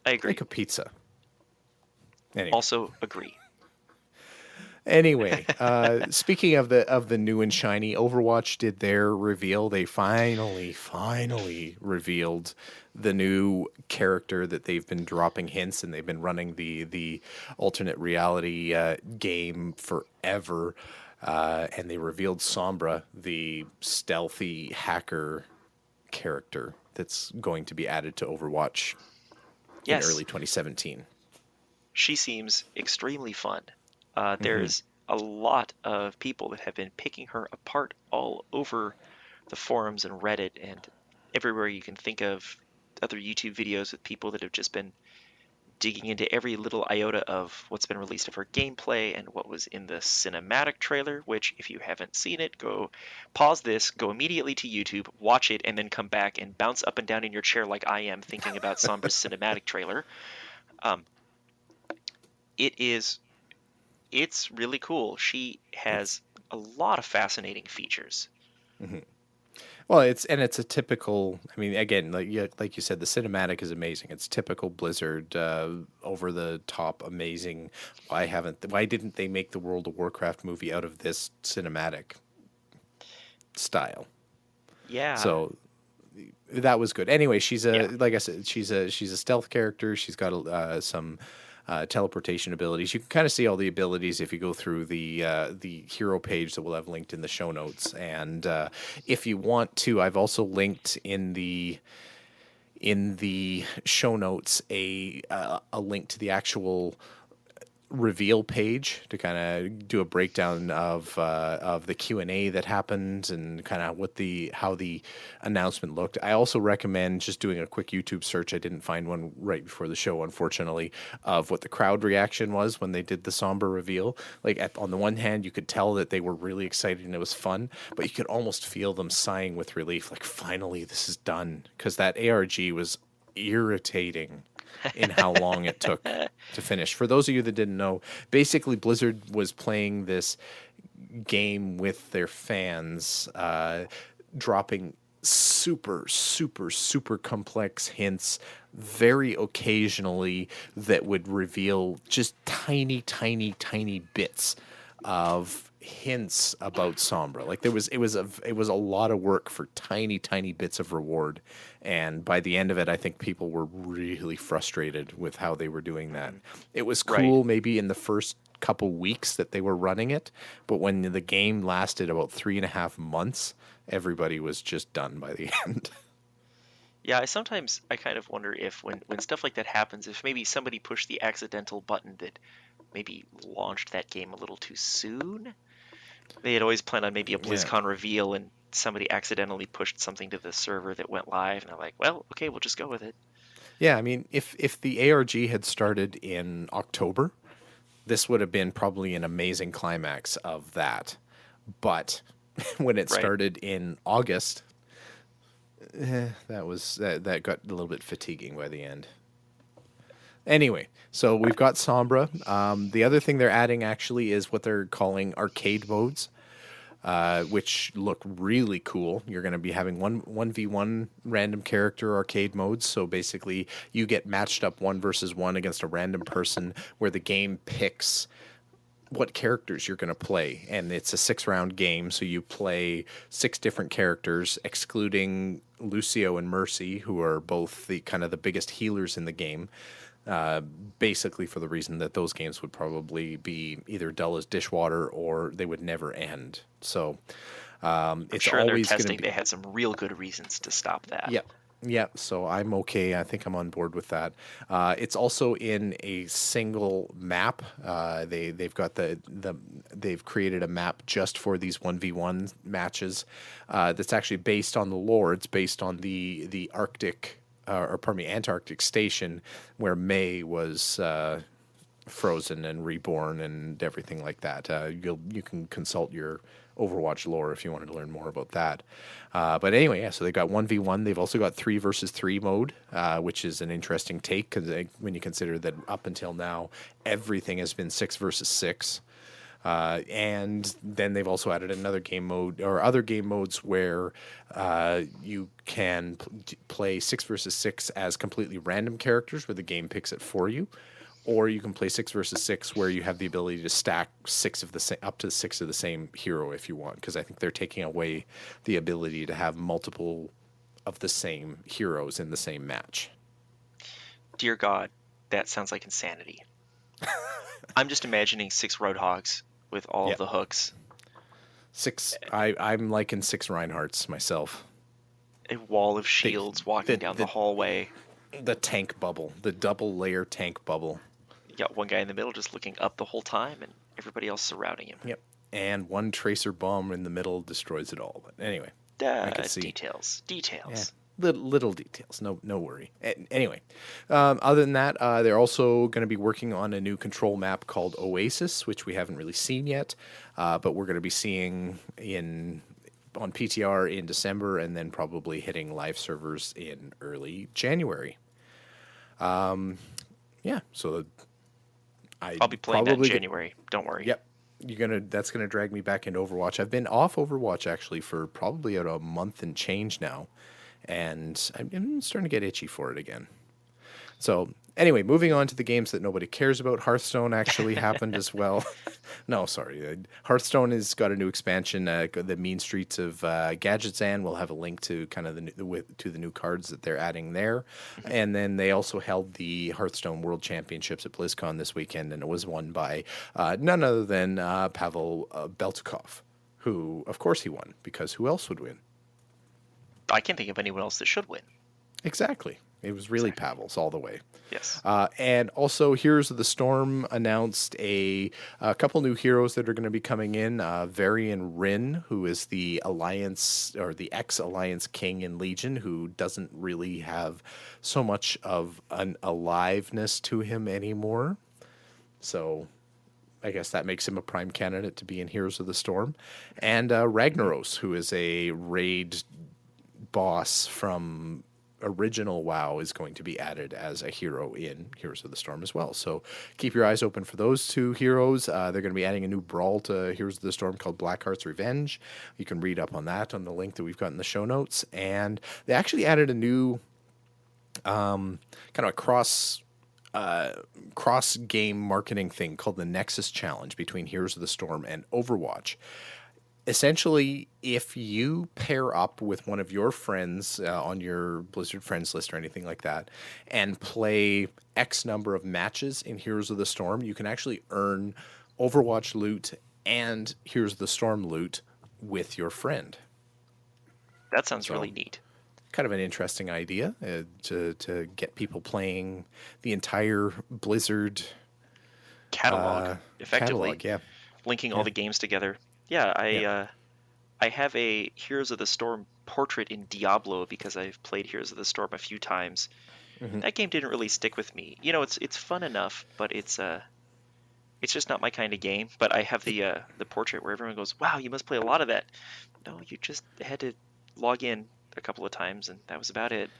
I agree. Like a pizza. Anyway. Also agree. Anyway, speaking of the new and shiny, Overwatch did their reveal. They finally revealed the new character that they've been dropping hints, and they've been running the alternate reality game forever. And they revealed Sombra, the stealthy hacker character that's going to be added to Overwatch in early 2017. She seems extremely fun. There's a lot of people that have been picking her apart all over the forums and Reddit and everywhere you can think of, other YouTube videos with people that have just been digging into every little iota of what's been released of her gameplay and what was in the cinematic trailer, which if you haven't seen it, go pause this, go immediately to YouTube, watch it, and then come back and bounce up and down in your chair like I am thinking about Sombra's cinematic trailer. It's really cool. She has a lot of fascinating features. Mm-hmm. Well, it's a typical. I mean, again, like you said, the cinematic is amazing. It's typical Blizzard, over the top, amazing. Why didn't they make the World of Warcraft movie out of this cinematic style? Yeah. So, that was good. Anyway, she's Yeah. like I said, she's a stealth character. She's got some teleportation abilities. You can kind of see all the abilities if you go through the hero page that we'll have linked in the show notes. And if you want to, I've also linked in the show notes a link to the actual reveal page to kind of do a breakdown of the Q&A that happened and kind of how the announcement looked. I also recommend just doing a quick YouTube search. I didn't find one right before the show, unfortunately, of what the crowd reaction was when they did the Sombra reveal. Like on the one hand, you could tell that they were really excited and it was fun, but you could almost feel them sighing with relief, like finally this is done, because that ARG was irritating in how long it took to finish. For those of you that didn't know, basically Blizzard was playing this game with their fans, dropping super, super, super complex hints very occasionally that would reveal just tiny, tiny, tiny bits of hints about Sombra. Like it was a lot of work for tiny, tiny bits of reward. And by the end of it, I think people were really frustrated with how they were doing that. It was cool maybe in the first couple weeks that they were running it, but when the game lasted about 3.5 months, everybody was just done by the end. Yeah, I kind of wonder if when stuff like that happens, if maybe somebody pushed the accidental button that maybe launched that game a little too soon. They had always planned on maybe a BlizzCon reveal, and somebody accidentally pushed something to the server that went live, and they're like, well, okay, we'll just go with it. Yeah, I mean, if the ARG had started in October, this would have been probably an amazing climax of that. But when it started in August, that got a little bit fatiguing by the end. Anyway, so we've got Sombra. The other thing they're adding actually is what they're calling arcade modes, which look really cool. You're going to be having 1v1 random character arcade modes. So basically, you get matched up 1 versus 1 against a random person where the game picks what characters you're going to play. And it's a 6-round game, so you play 6 different characters, excluding Lucio and Mercy, who are both the kind of the biggest healers in the game. Basically for the reason that those games would probably be either dull as dishwater or they would never end. So it's sure always testing be... they had some real good reasons to stop that. Yeah, so I'm okay. I think I'm on board with that. It's also in a single map. They've got they've created a map just for these 1v1 matches. That's actually based on the lore. It's based on the Antarctic station where May was frozen and reborn and everything like that. You can consult your Overwatch lore if you wanted to learn more about that. But anyway, yeah, so they got 1v1. They've also got 3 versus 3 mode, which is an interesting take because when you consider that up until now, everything has been 6 versus 6. And then they've also added another game mode or other game modes where you can play 6 versus 6 as completely random characters where the game picks it for you. Or you can play 6 versus 6 where you have the ability to stack up to 6 of the same hero if you want, because I think they're taking away the ability to have multiple of the same heroes in the same match. Dear God, that sounds like insanity. I'm just imagining 6 Roadhogs with all of the hooks. 6. I'm liking 6 Reinhardts myself. A wall of shields walking down the hallway. The tank bubble, the double layer tank bubble. You got one guy in the middle just looking up the whole time, and everybody else surrounding him. Yep. And one tracer bomb in the middle destroys it all. But anyway, I can see details. Yeah, little details. No worry. Anyway, other than that, they're also going to be working on a new control map called Oasis, which we haven't really seen yet, but we're going to be seeing on PTR in December, and then probably hitting live servers in early January. So I'll be playing that in January. Don't worry. Yep. That's gonna drag me back into Overwatch. I've been off Overwatch actually for probably about a month and change now, and I'm starting to get itchy for it again. So Anyway, moving on to the games that nobody cares about. Hearthstone actually happened as well. No, sorry. Hearthstone has got a new expansion, the Mean Streets of Gadgetzan. We'll have a link to kind of to the new cards that they're adding there. And then they also held the Hearthstone World Championships at BlizzCon this weekend, and it was won by none other than Pavel Beltukov, who, of course, he won, because who else would win? I can't think of anyone else that should win. Exactly. It was really Pavel's all the way. Yes. And also, Heroes of the Storm announced a couple new heroes that are going to be coming in. Varian Rin, who is the Alliance or the ex-Alliance King in Legion, who doesn't really have so much of an aliveness to him anymore. So I guess that makes him a prime candidate to be in Heroes of the Storm. And Ragnaros, who is a raid boss from original WoW, is going to be added as a hero in Heroes of the Storm as well. So keep your eyes open for those two heroes. They're going to be adding a new brawl to Heroes of the Storm called Blackheart's Revenge. You can read up on that on the link that we've got in the show notes. And they actually added a new kind of a cross game marketing thing called the Nexus Challenge between Heroes of the Storm and Overwatch. Essentially, if you pair up with one of your friends on your Blizzard friends list or anything like that and play X number of matches in Heroes of the Storm, you can actually earn Overwatch loot and Heroes of the Storm loot with your friend. That sounds really neat. Kind of an interesting idea to get people playing the entire Blizzard catalog effectively. Linking all Yeah. the games together. Yeah, I have a Heroes of the Storm portrait in Diablo because I've played Heroes of the Storm a few times. Mhm. That game didn't really stick with me. You know, it's fun enough, but it's just not my kind of game. But I have the portrait where everyone goes, "Wow, you must play a lot of that." No, you just had to log in a couple of times, and that was about it.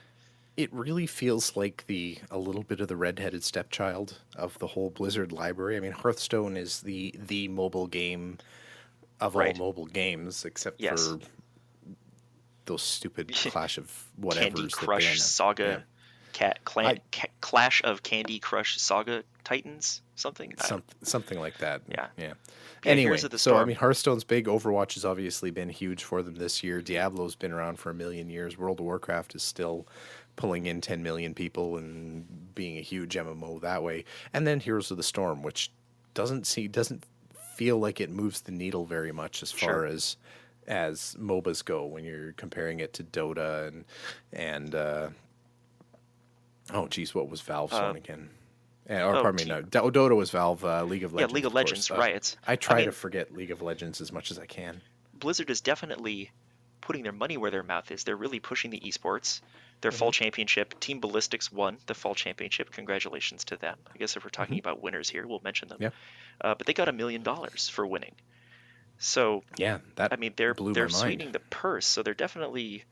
It really feels like a little bit of the redheaded stepchild of the whole Blizzard library. I mean, Hearthstone is the mobile game of all mobile games, except for those stupid Clash of whatevers. Candy Crush Saga, Clash of Candy Crush Saga Titans, something like that. Yeah. Anyway, Heroes of the so Storm. I mean, Hearthstone's big. Overwatch has obviously been huge for them this year. Diablo's been around for a million years. World of Warcraft is still pulling in 10 million people and being a huge MMO that way. And then Heroes of the Storm, which doesn't feel like it moves the needle very much as far as MOBAs go when you're comparing it to Dota and what was Valve's one again? Dota was Valve. League of Legends. Yeah, League of Legends, right. I try to forget League of Legends as much as I can. Blizzard is definitely putting their money where their mouth is. They're really pushing the esports. Their fall championship, Team Ballistics won the fall championship. Congratulations to them. I guess if we're talking about winners here, we'll mention them. Yeah. But they got $1 million for winning. So they're sweetening the purse. So they're definitely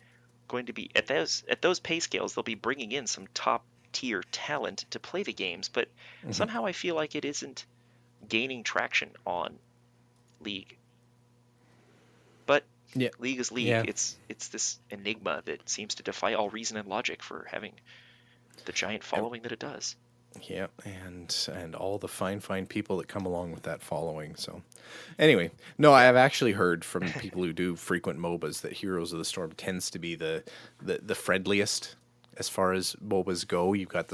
going to be at those pay scales. They'll be bringing in some top tier talent to play the games. But somehow I feel like it isn't gaining traction on League. But League is League. Yeah. It's this enigma that seems to defy all reason and logic for having the giant following that it does. Yeah, and all the fine people that come along with that following. So anyway, no, I have actually heard from people who do frequent MOBAs that Heroes of the Storm tends to be the friendliest as far as MOBAs go. You've got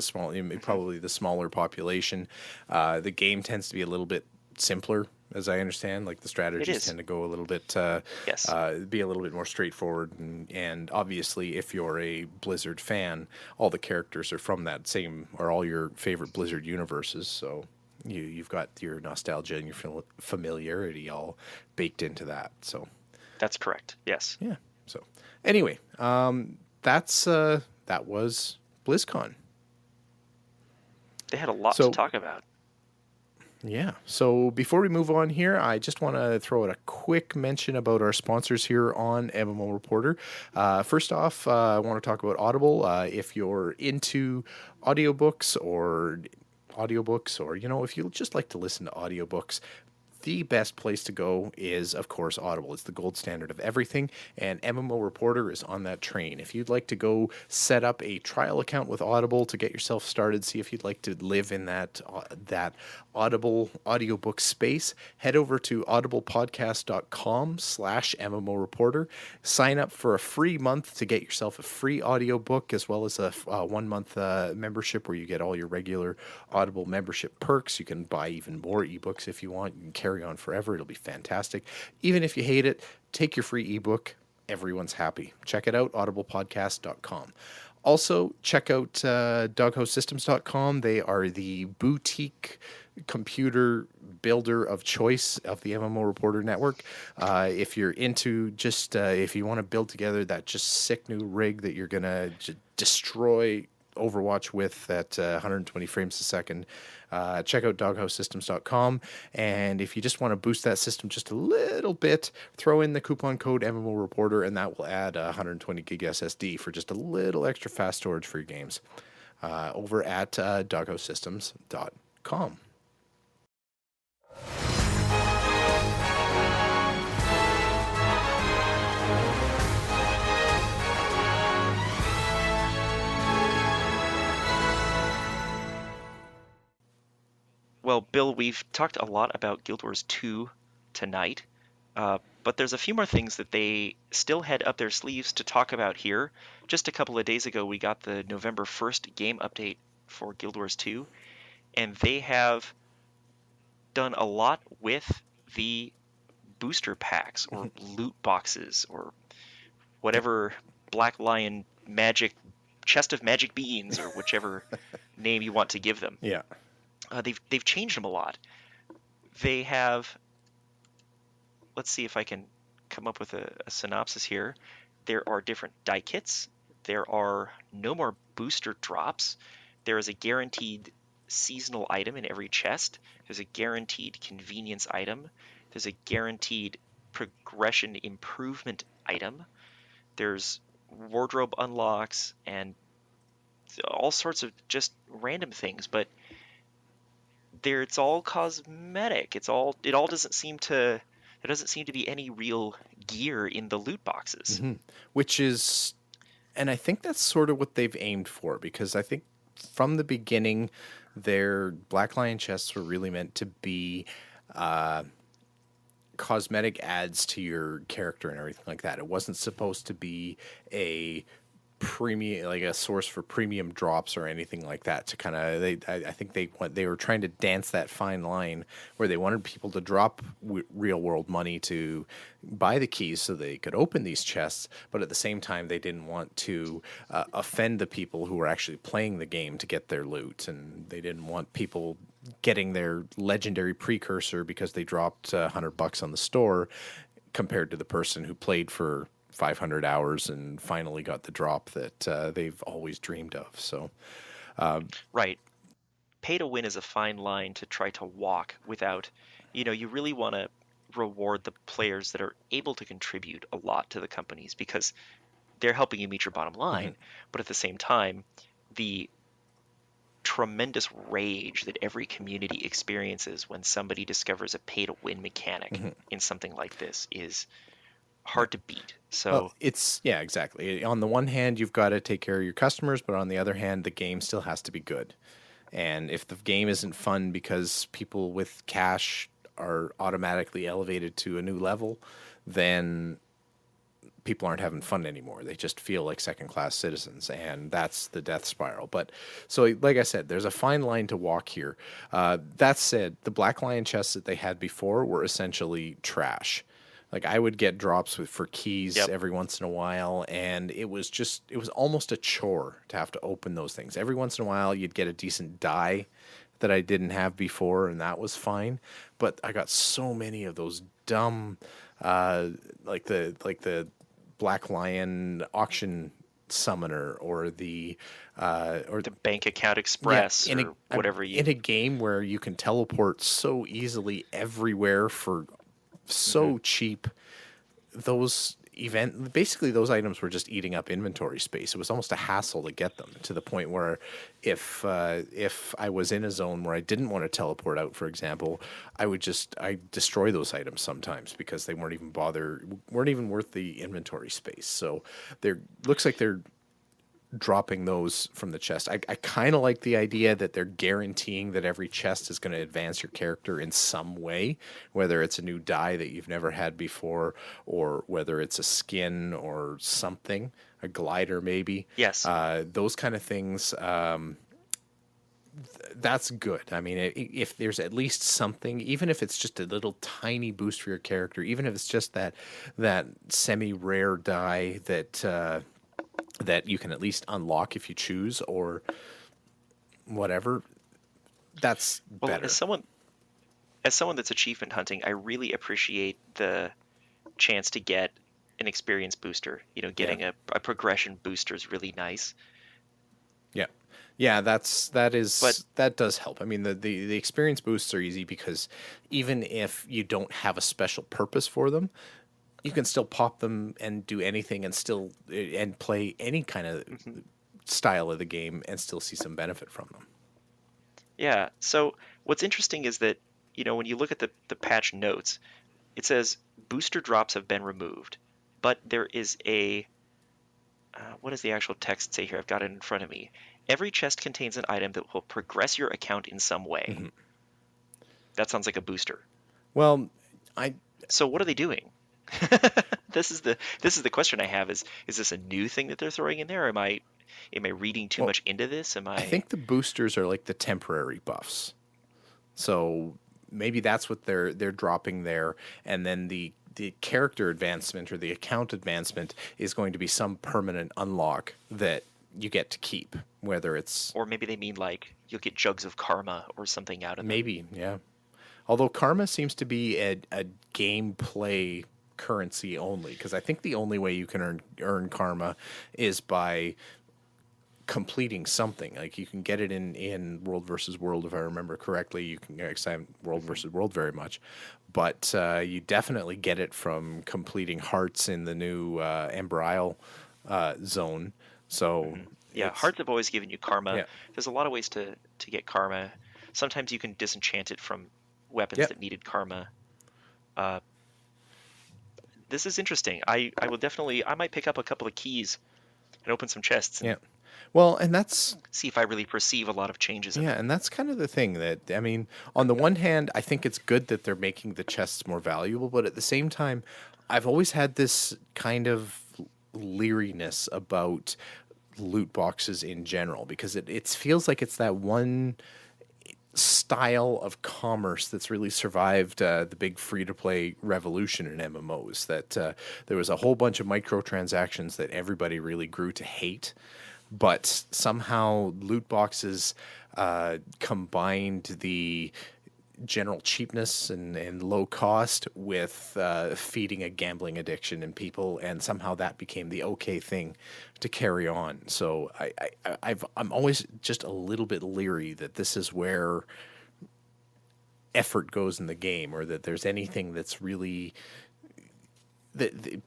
probably the smaller population. The game tends to be a little bit simpler, as I understand. Like the strategies tend to go a little bit, be a little bit more straightforward. And obviously, if you're a Blizzard fan, all the characters are from that same, or all your favorite Blizzard universes. So you've got your nostalgia and your familiarity all baked into that. So that's correct. Yes. Yeah. So anyway, that was BlizzCon. They had a lot to talk about. Yeah. So before we move on here, I just want to throw out a quick mention about our sponsors here on MMO Reporter. First off, I want to talk about Audible. If you're into audiobooks or if you just like to listen to audiobooks, the best place to go is, of course, Audible. It's the gold standard of everything, and MMO Reporter is on that train. If you'd like to go set up a trial account with Audible to get yourself started, see if you'd like to live in that Audible audiobook space, head over to audiblepodcast.com/MMO Reporter. Sign up for a free month to get yourself a free audiobook, as well as a 1-month membership where you get all your regular Audible membership perks. You can buy even more ebooks if you want. You can carry on forever. It'll be fantastic. Even if you hate it, take your free ebook. Everyone's happy. Check it out, audiblepodcast.com. Also, check out doghostsystems.com. They are the boutique computer builder of choice of the MMO Reporter network. If you're into just, if you want to build together that just sick new rig that you're going to destroy Overwatch with at 120 frames a second, check out doghostsystems.com. And if you just want to boost that system just a little bit, throw in the coupon code MMO Reporter, and that will add 120 gig SSD for just a little extra fast storage for your games over at doghostsystems.com. Well, Bill, we've talked a lot about Guild Wars 2 tonight, but there's a few more things that they still had up their sleeves to talk about here. Just a couple of days ago, we got the November 1st game update for Guild Wars 2, and they have done a lot with the booster packs or loot boxes or whatever Black Lion magic chest of magic beans or whichever name you want to give them. Yeah. They've changed them a lot. They have, let's see if I can come up with a synopsis here. There are different die kits. There are no more booster drops. There is a guaranteed seasonal item in every chest. There's a guaranteed convenience item. There's a guaranteed progression improvement item. There's wardrobe unlocks and all sorts of just random things, but it's all cosmetic. It all doesn't seem to there doesn't seem to be any real gear in the loot boxes. Mm-hmm. Which is, and I think that's sort of what they've aimed for, because I think from the beginning their Black Lion chests were really meant to be cosmetic adds to your character and everything like that. It wasn't supposed to be a premium, like a source for premium drops or anything like that. To kind of, I think they were trying to dance that fine line where they wanted people to drop real world money to buy the keys so they could open these chests, but at the same time they didn't want to offend the people who were actually playing the game to get their loot, and they didn't want people getting their legendary precursor because they dropped $100 on the store compared to the person who played for 500 hours and finally got the drop that they've always dreamed of. So, right. Pay to win is a fine line to try to walk without, you really want to reward the players that are able to contribute a lot to the companies because they're helping you meet your bottom line. Mm-hmm. But at the same time, the tremendous rage that every community experiences when somebody discovers a pay to win mechanic mm-hmm. in something like this is hard to beat. So yeah, exactly. On the one hand, you've got to take care of your customers, but on the other hand, the game still has to be good. And if the game isn't fun because people with cash are automatically elevated to a new level, then people aren't having fun anymore. They just feel like second-class citizens, and that's the death spiral. But so, like I said, there's a fine line to walk here. That said, the Black Lion chests that they had before were essentially trash. Like, I would get drops for keys every once in a while, and it was almost a chore to have to open those things. Every once in a while, you'd get a decent die that I didn't have before, and that was fine. But I got so many of those dumb, like the Black Lion auction summoner or the Bank Account Express whatever in a game where you can teleport so easily everywhere for so cheap. Those, basically those items were just eating up inventory space. It was almost a hassle to get them, to the point where if I was in a zone where I didn't want to teleport out, for example, I destroy those items sometimes because they weren't even worth the inventory space. So looks like they're dropping those from the chest. I kind of like the idea that they're guaranteeing that every chest is going to advance your character in some way, whether it's a new die that you've never had before, or whether it's a skin or something, a glider maybe. Yes. Those kind of things. That's good. I mean, if there's at least something, even if it's just a little tiny boost for your character, even if it's just that semi-rare die that you can at least unlock if you choose, or whatever, that's better. As someone that's achievement hunting, I really appreciate the chance to get an experience booster. Getting a progression booster is really nice. Yeah, that does help. I mean, the experience boosts are easy because even if you don't have a special purpose for them, you can still pop them and do anything and play any kind of style of the game and still see some benefit from them. Yeah. So what's interesting is that, when you look at the patch notes, it says booster drops have been removed, but there is what does the actual text say here? I've got it in front of me. Every chest contains an item that will progress your account in some way. Mm-hmm. That sounds like a booster. Well, So what are they doing? This is the question I have: is this a new thing that they're throwing in there? Am I reading too much into this? I think the boosters are like the temporary buffs. So maybe that's what they're dropping there, and then the character advancement or the account advancement is going to be some permanent unlock that you get to keep, whether it's... Or maybe they mean like you'll get jugs of karma or something out of it. Maybe, yeah. Although karma seems to be a gameplay currency only, because I think the only way you can earn karma is by completing something. Like you can get it in World versus World, if I remember correctly. You can, because I haven't World versus World very much, but you definitely get it from completing hearts in the new Ember Isle zone. So yeah, hearts have always given you karma. Yeah. There's a lot of ways to get karma. Sometimes you can disenchant it from weapons that needed karma. This is interesting. I might pick up a couple of keys and open some chests. Yeah. Well, and that's... see if I really perceive a lot of changes in them. And that's kind of the thing that, I mean, on the one hand, I think it's good that they're making the chests more valuable, but at the same time, I've always had this kind of leeriness about loot boxes in general, because it feels like it's that one style of commerce that's really survived the big free-to-play revolution in MMOs, that there was a whole bunch of microtransactions that everybody really grew to hate, but somehow loot boxes combined the general cheapness and low cost with feeding a gambling addiction in people, and somehow that became the okay thing to carry on. So I'm always just a little bit leery that this is where effort goes in the game, or that there's anything that's really...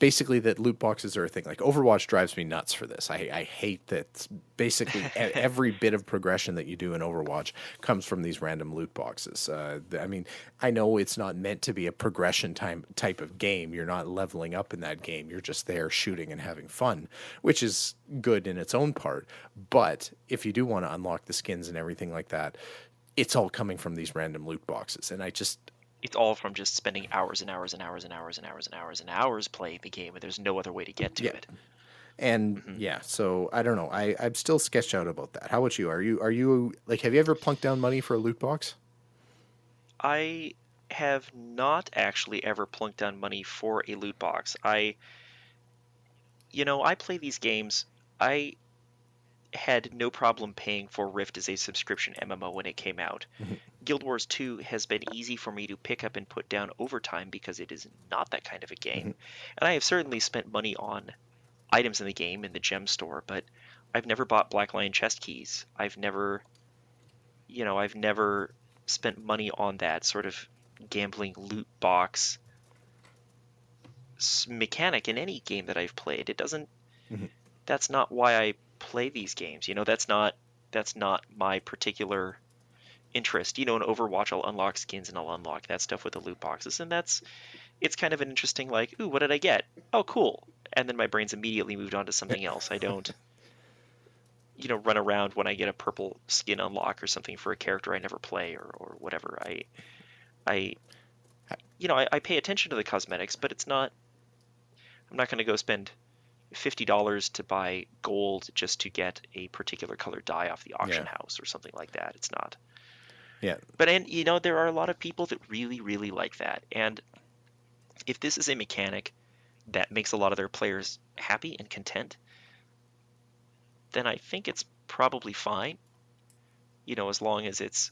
basically that loot boxes are a thing. Like Overwatch drives me nuts for this. I hate that basically every bit of progression that you do in Overwatch comes from these random loot boxes. I mean, I know it's not meant to be a progression type of game. You're not leveling up in that game. You're just there shooting and having fun, which is good in its own part. But if you do want to unlock the skins and everything like that, it's all coming from these random loot boxes. And it's all from just spending hours and hours and hours and hours and hours and hours and hours playing the game, and there's no other way to get to it. And so I don't know. I'm still sketched out about that. How about you? Are you like, have you ever plunked down money for a loot box? I have not actually ever plunked down money for a loot box. I play these games. I had no problem paying for Rift as a subscription MMO when it came out. Mm-hmm. Guild Wars 2 has been easy for me to pick up and put down over time because it is not that kind of a game. Mm-hmm. And I have certainly spent money on items in the game, in the gem store, but I've never bought Black Lion chest keys. I've never spent money on that sort of gambling loot box mechanic in any game that I've played. It doesn't. Mhm. That's not why I play these games. That's not my particular interest. In Overwatch, I'll unlock skins and I'll unlock that stuff with the loot boxes, and it's kind of an interesting, like, ooh, what did I get? Oh, cool. And then my brain's immediately moved on to something else. I don't, run around when I get a purple skin unlock or something for a character I never play or whatever. I pay attention to the cosmetics, but I'm not going to go spend $50 to buy gold just to get a particular color dye off the auction house or something like that. It's not. Yeah. But there are a lot of people that really, really like that. And if this is a mechanic that makes a lot of their players happy and content, then I think it's probably fine. As long as it's,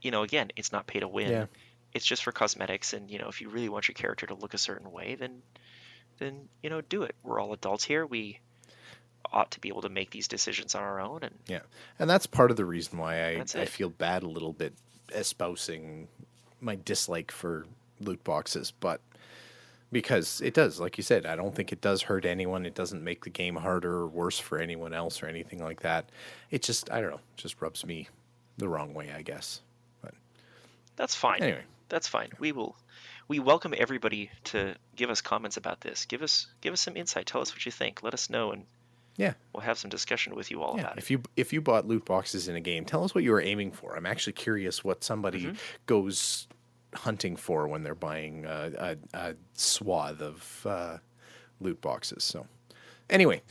again, it's not pay to win. Yeah. It's just for cosmetics. And, if you really want your character to look a certain way, then do it. We're all adults here. We ought to be able to make these decisions on our own. And that's part of the reason why I That's it. feel bad a little bit espousing my dislike for loot boxes, but because it does, like you said, I don't think it does hurt anyone. It doesn't make the game harder or worse for anyone else or anything like that. It just, I don't know, just rubs me the wrong way, I guess. But That's fine. anyway, That's fine. We welcome everybody to give us comments about this. Give us some insight. Tell us what you think. Let us know, and yeah. we'll have some discussion with you all Yeah, about it. if you bought loot boxes in a game, tell us what you were aiming for. I'm actually curious what somebody goes hunting for when they're buying a swath of loot boxes. So, anyway,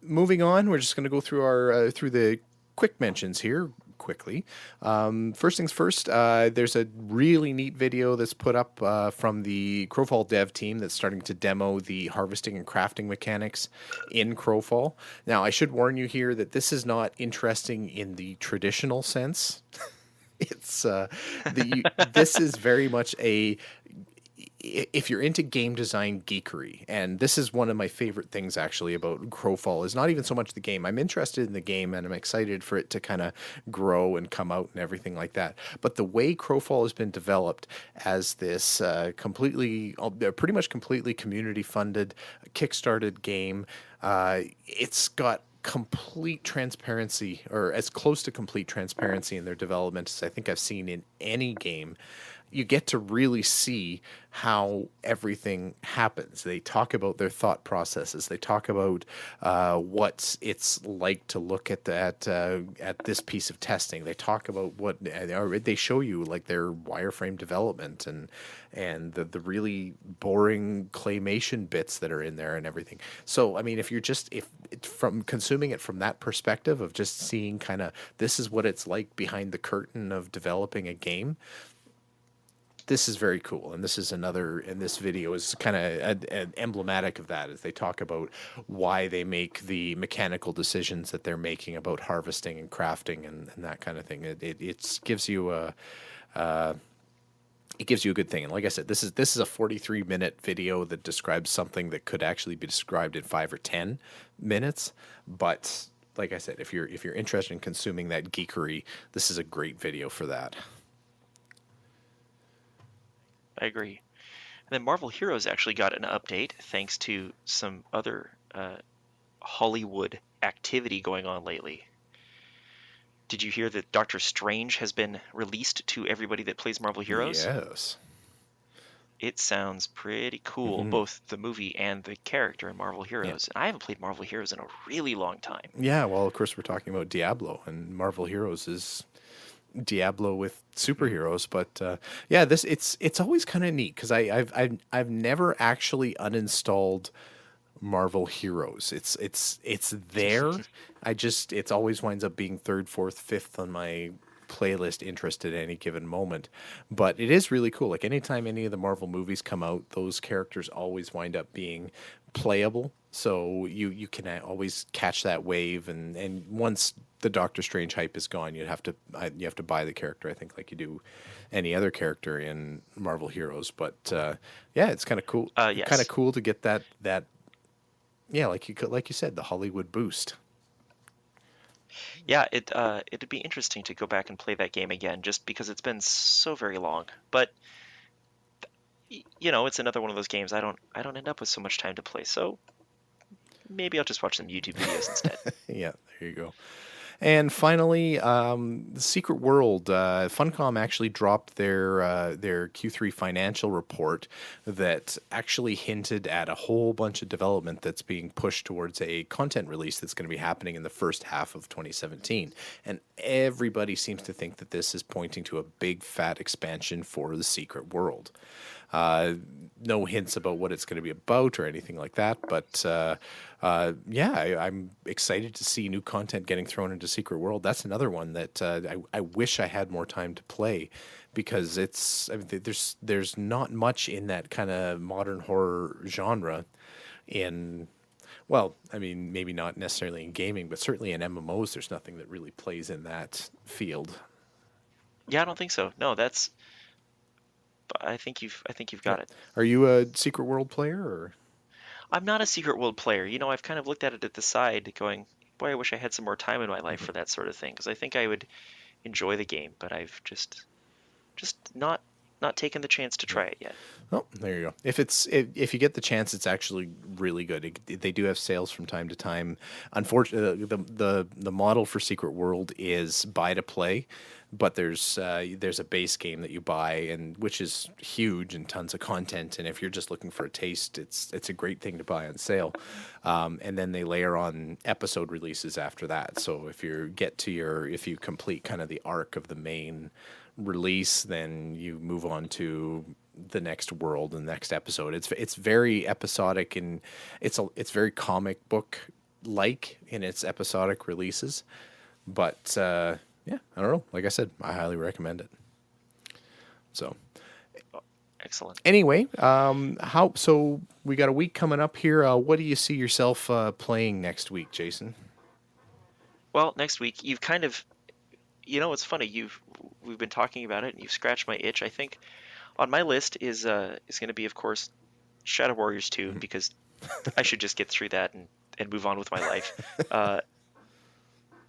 moving on, we're just going to go through our through the quick mentions here quickly. First things first, there's a really neat video that's put up from the Crowfall dev team that's starting to demo the harvesting and crafting mechanics in Crowfall. Now, I should warn you here that this is not interesting in the traditional sense. It's this is very much if you're into game design geekery, and this is one of my favorite things actually about Crowfall, is not even so much the game. I'm interested in the game and I'm excited for it to kind of grow and come out and everything like that. But the way Crowfall has been developed as this pretty much completely community funded, kickstarted game, it's got complete transparency, or as close to complete transparency in their development as I think I've seen in any game. You get to really see how everything happens. They talk about their thought processes. They talk about what it's like to look at this piece of testing. They talk about they show you like their wireframe development and the really boring claymation bits that are in there and everything. So I mean, if from consuming it from that perspective of just seeing kind of this is what it's like behind the curtain of developing a game, this is very cool. And this is and this video is kind of emblematic of that, as they talk about why they make the mechanical decisions that they're making about harvesting and crafting and that kind of thing. It gives you a good thing. And like I said, this is a 43-minute video that describes something that could actually be described in 5 or 10 minutes. But like I said, if you're interested in consuming that geekery, this is a great video for that. I agree. And then Marvel Heroes actually got an update thanks to some other Hollywood activity going on lately. Did you hear that Doctor Strange has been released to everybody that plays Marvel Heroes? Yes. It sounds pretty cool, both the movie and the character in Marvel Heroes. And I haven't played Marvel Heroes in a really long time. Yeah, well, of course, we're talking about Diablo, and Marvel Heroes is Diablo with superheroes. But it's always kind of neat because I've never actually uninstalled Marvel Heroes. It's there. It always winds up being 3rd, 4th, 5th on my playlist interest at any given moment. But it is really cool. Like anytime any of the Marvel movies come out, those characters always wind up being playable. So you can always catch that wave, and once the Doctor Strange hype is gone, you have to buy the character, I think, like you do any other character in Marvel Heroes. But it's kind of cool. Yes. Kind of cool to get that like you said, the Hollywood boost. Yeah, it'd be interesting to go back and play that game again, just because it's been so very long. But it's another one of those games I don't end up with so much time to play. So maybe I'll just watch some YouTube videos instead. Yeah, there you go. And finally, the Secret World. Funcom actually dropped their Q3 financial report that actually hinted at a whole bunch of development that's being pushed towards a content release that's going to be happening in the first half of 2017. And everybody seems to think that this is pointing to a big fat expansion for the Secret World. No hints about what it's going to be about or anything like that, but I'm excited to see new content getting thrown into Secret World. That's another one that I wish I had more time to play, because there's not much in that kind of modern horror genre maybe not necessarily in gaming, but certainly in MMOs, there's nothing that really plays in that field. Yeah, I don't think so. No, I think you've got it. Are you a Secret World player, or? I'm not a Secret World player. I've kind of looked at it at the side going, boy, I wish I had some more time in my life for that sort of thing, because I think I would enjoy the game, but I've just not taken the chance to try it yet. Oh, there you go. If you get the chance, it's actually really good. They do have sales from time to time. Unfortunately, the model for Secret World is buy to play, but there's a base game that you buy, and which is huge and tons of content. And if you're just looking for a taste, it's a great thing to buy on sale. And then they layer on episode releases after that. So if you complete kind of the arc of the main release, then you move on to the next world and the next episode. It's very episodic, and it's very comic book like in its episodic releases. But I don't know. Like I said, I highly recommend it. So excellent. Anyway, so we got a week coming up here. What do you see yourself playing next week, Jason? Well, next week you've kind of, it's funny. We've been talking about it, and you've scratched my itch. I think on my list is going to be, of course, Shadow Warriors 2, because I should just get through that and move on with my life.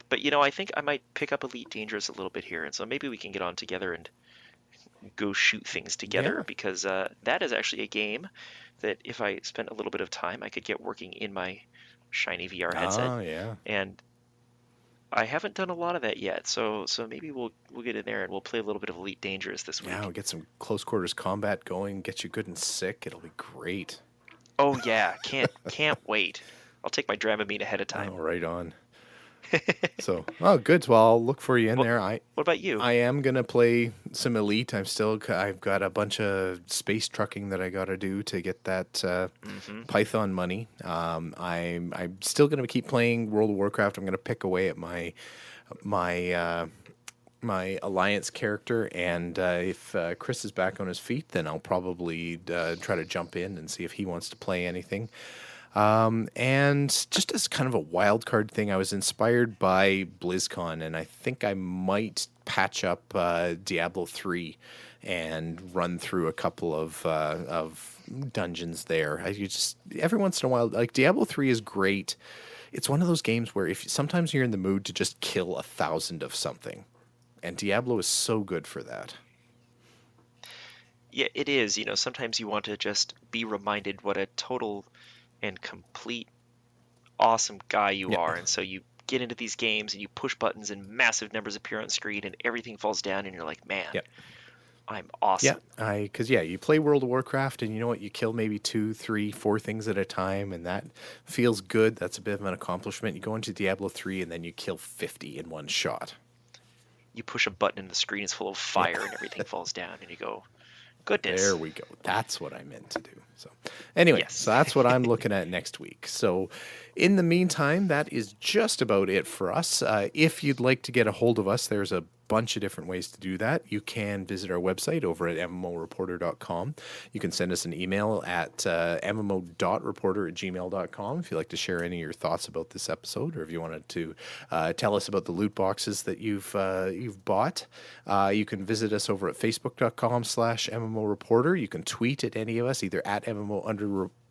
But I think I might pick up Elite Dangerous a little bit here, and so maybe we can get on together and go shoot things together, because that is actually a game that if I spent a little bit of time, I could get working in my shiny VR headset. Oh, yeah. And I haven't done a lot of that yet, so maybe we'll get in there and we'll play a little bit of Elite Dangerous this week. Yeah, we'll get some close quarters combat going, get you good and sick. It'll be great. Oh yeah, can't wait. I'll take my Dramamine ahead of time. Oh, right on. So, good. Well, I'll look for you in there. What about you? I am gonna play some Elite. I've got a bunch of space trucking that I gotta do to get that Python money. I'm still gonna keep playing World of Warcraft. I'm gonna pick away at my Alliance character, and if Chris is back on his feet, then I'll probably try to jump in and see if he wants to play anything. And just as kind of a wild card thing, I was inspired by BlizzCon, and I think I might patch up Diablo 3 and run through a couple of dungeons there. Every once in a while, like Diablo 3 is great. It's one of those games where sometimes you're in the mood to just kill 1,000 of something, and Diablo is so good for that. Yeah, it is. Sometimes you want to just be reminded what a total and complete awesome guy you are, and so you get into these games and you push buttons and massive numbers appear on screen and everything falls down and you're like, man, I'm awesome. Because you play World of Warcraft and you know what, you kill maybe 2, 3, 4 things at a time, and that feels good. That's a bit of an accomplishment. You go into Diablo 3 and then you kill 50 in one shot. You push a button and the screen is full of fire and everything falls down and you go, goodness. There we go. That's what I meant to do. So anyway, So that's what I'm looking at next week. So in the meantime, that is just about it for us. If you'd like to get a hold of us, there's a bunch of different ways to do that. You can visit our website over at mmoreporter.com. You can send us an email at mmo.reporter@gmail.com if you'd like to share any of your thoughts about this episode, or if you wanted to tell us about the loot boxes that you've bought. You can visit us over at facebook.com/MMOreporter. You can tweet at any of us, either at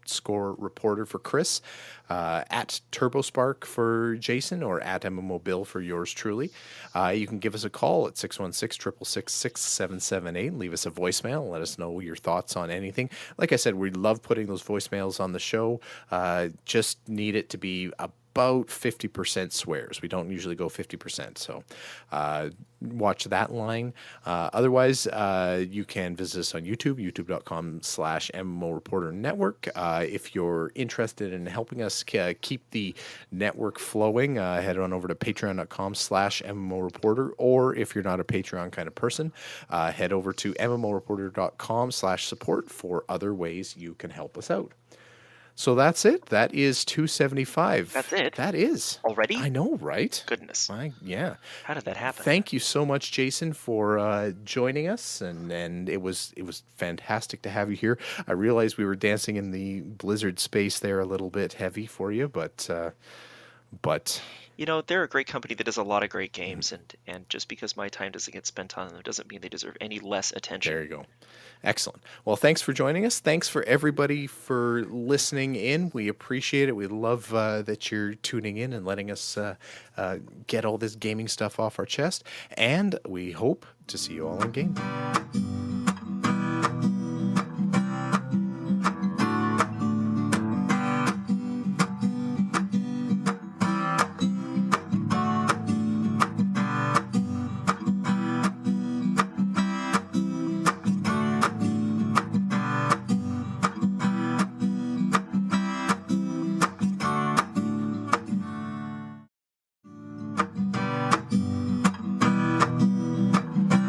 _reporter for Chris, at TurboSpark for Jason, or at MMO Bill for yours truly. You can give us a call at 616-666-6778. Leave us a voicemail. Let us know your thoughts on anything. Like I said, we love putting those voicemails on the show. Just need it to be about 50% swears. We don't usually go 50%. So watch that line. Otherwise, you can visit us on YouTube, youtube.com/MMO Reporter Network. If you're interested in helping us keep the network flowing, head on over to patreon.com/MMO Reporter. Or if you're not a Patreon kind of person, head over to MMOreporter.com/support for other ways you can help us out. So that's it. That is 275. That's it? That is. Already? I know, right? Goodness. Yeah. How did that happen? Thank you so much, Jason, for joining us, and it was fantastic to have you here. I realized we were dancing in the Blizzard space there a little bit heavy for you, but they're a great company that does a lot of great games, and just because my time doesn't get spent on them doesn't mean they deserve any less attention. There you go. Excellent. Well, thanks for joining us. Thanks for everybody for listening in. We appreciate it. We love that you're tuning in and letting us get all this gaming stuff off our chest. And we hope to see you all in game.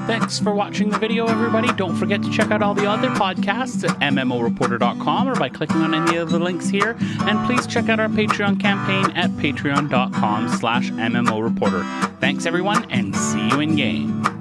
Thanks for watching the video, everybody. Don't forget to check out all the other podcasts at MMOreporter.com or by clicking on any of the links here. And please check out our Patreon campaign at patreon.com/MMOreporter. Thanks, everyone, and see you in game.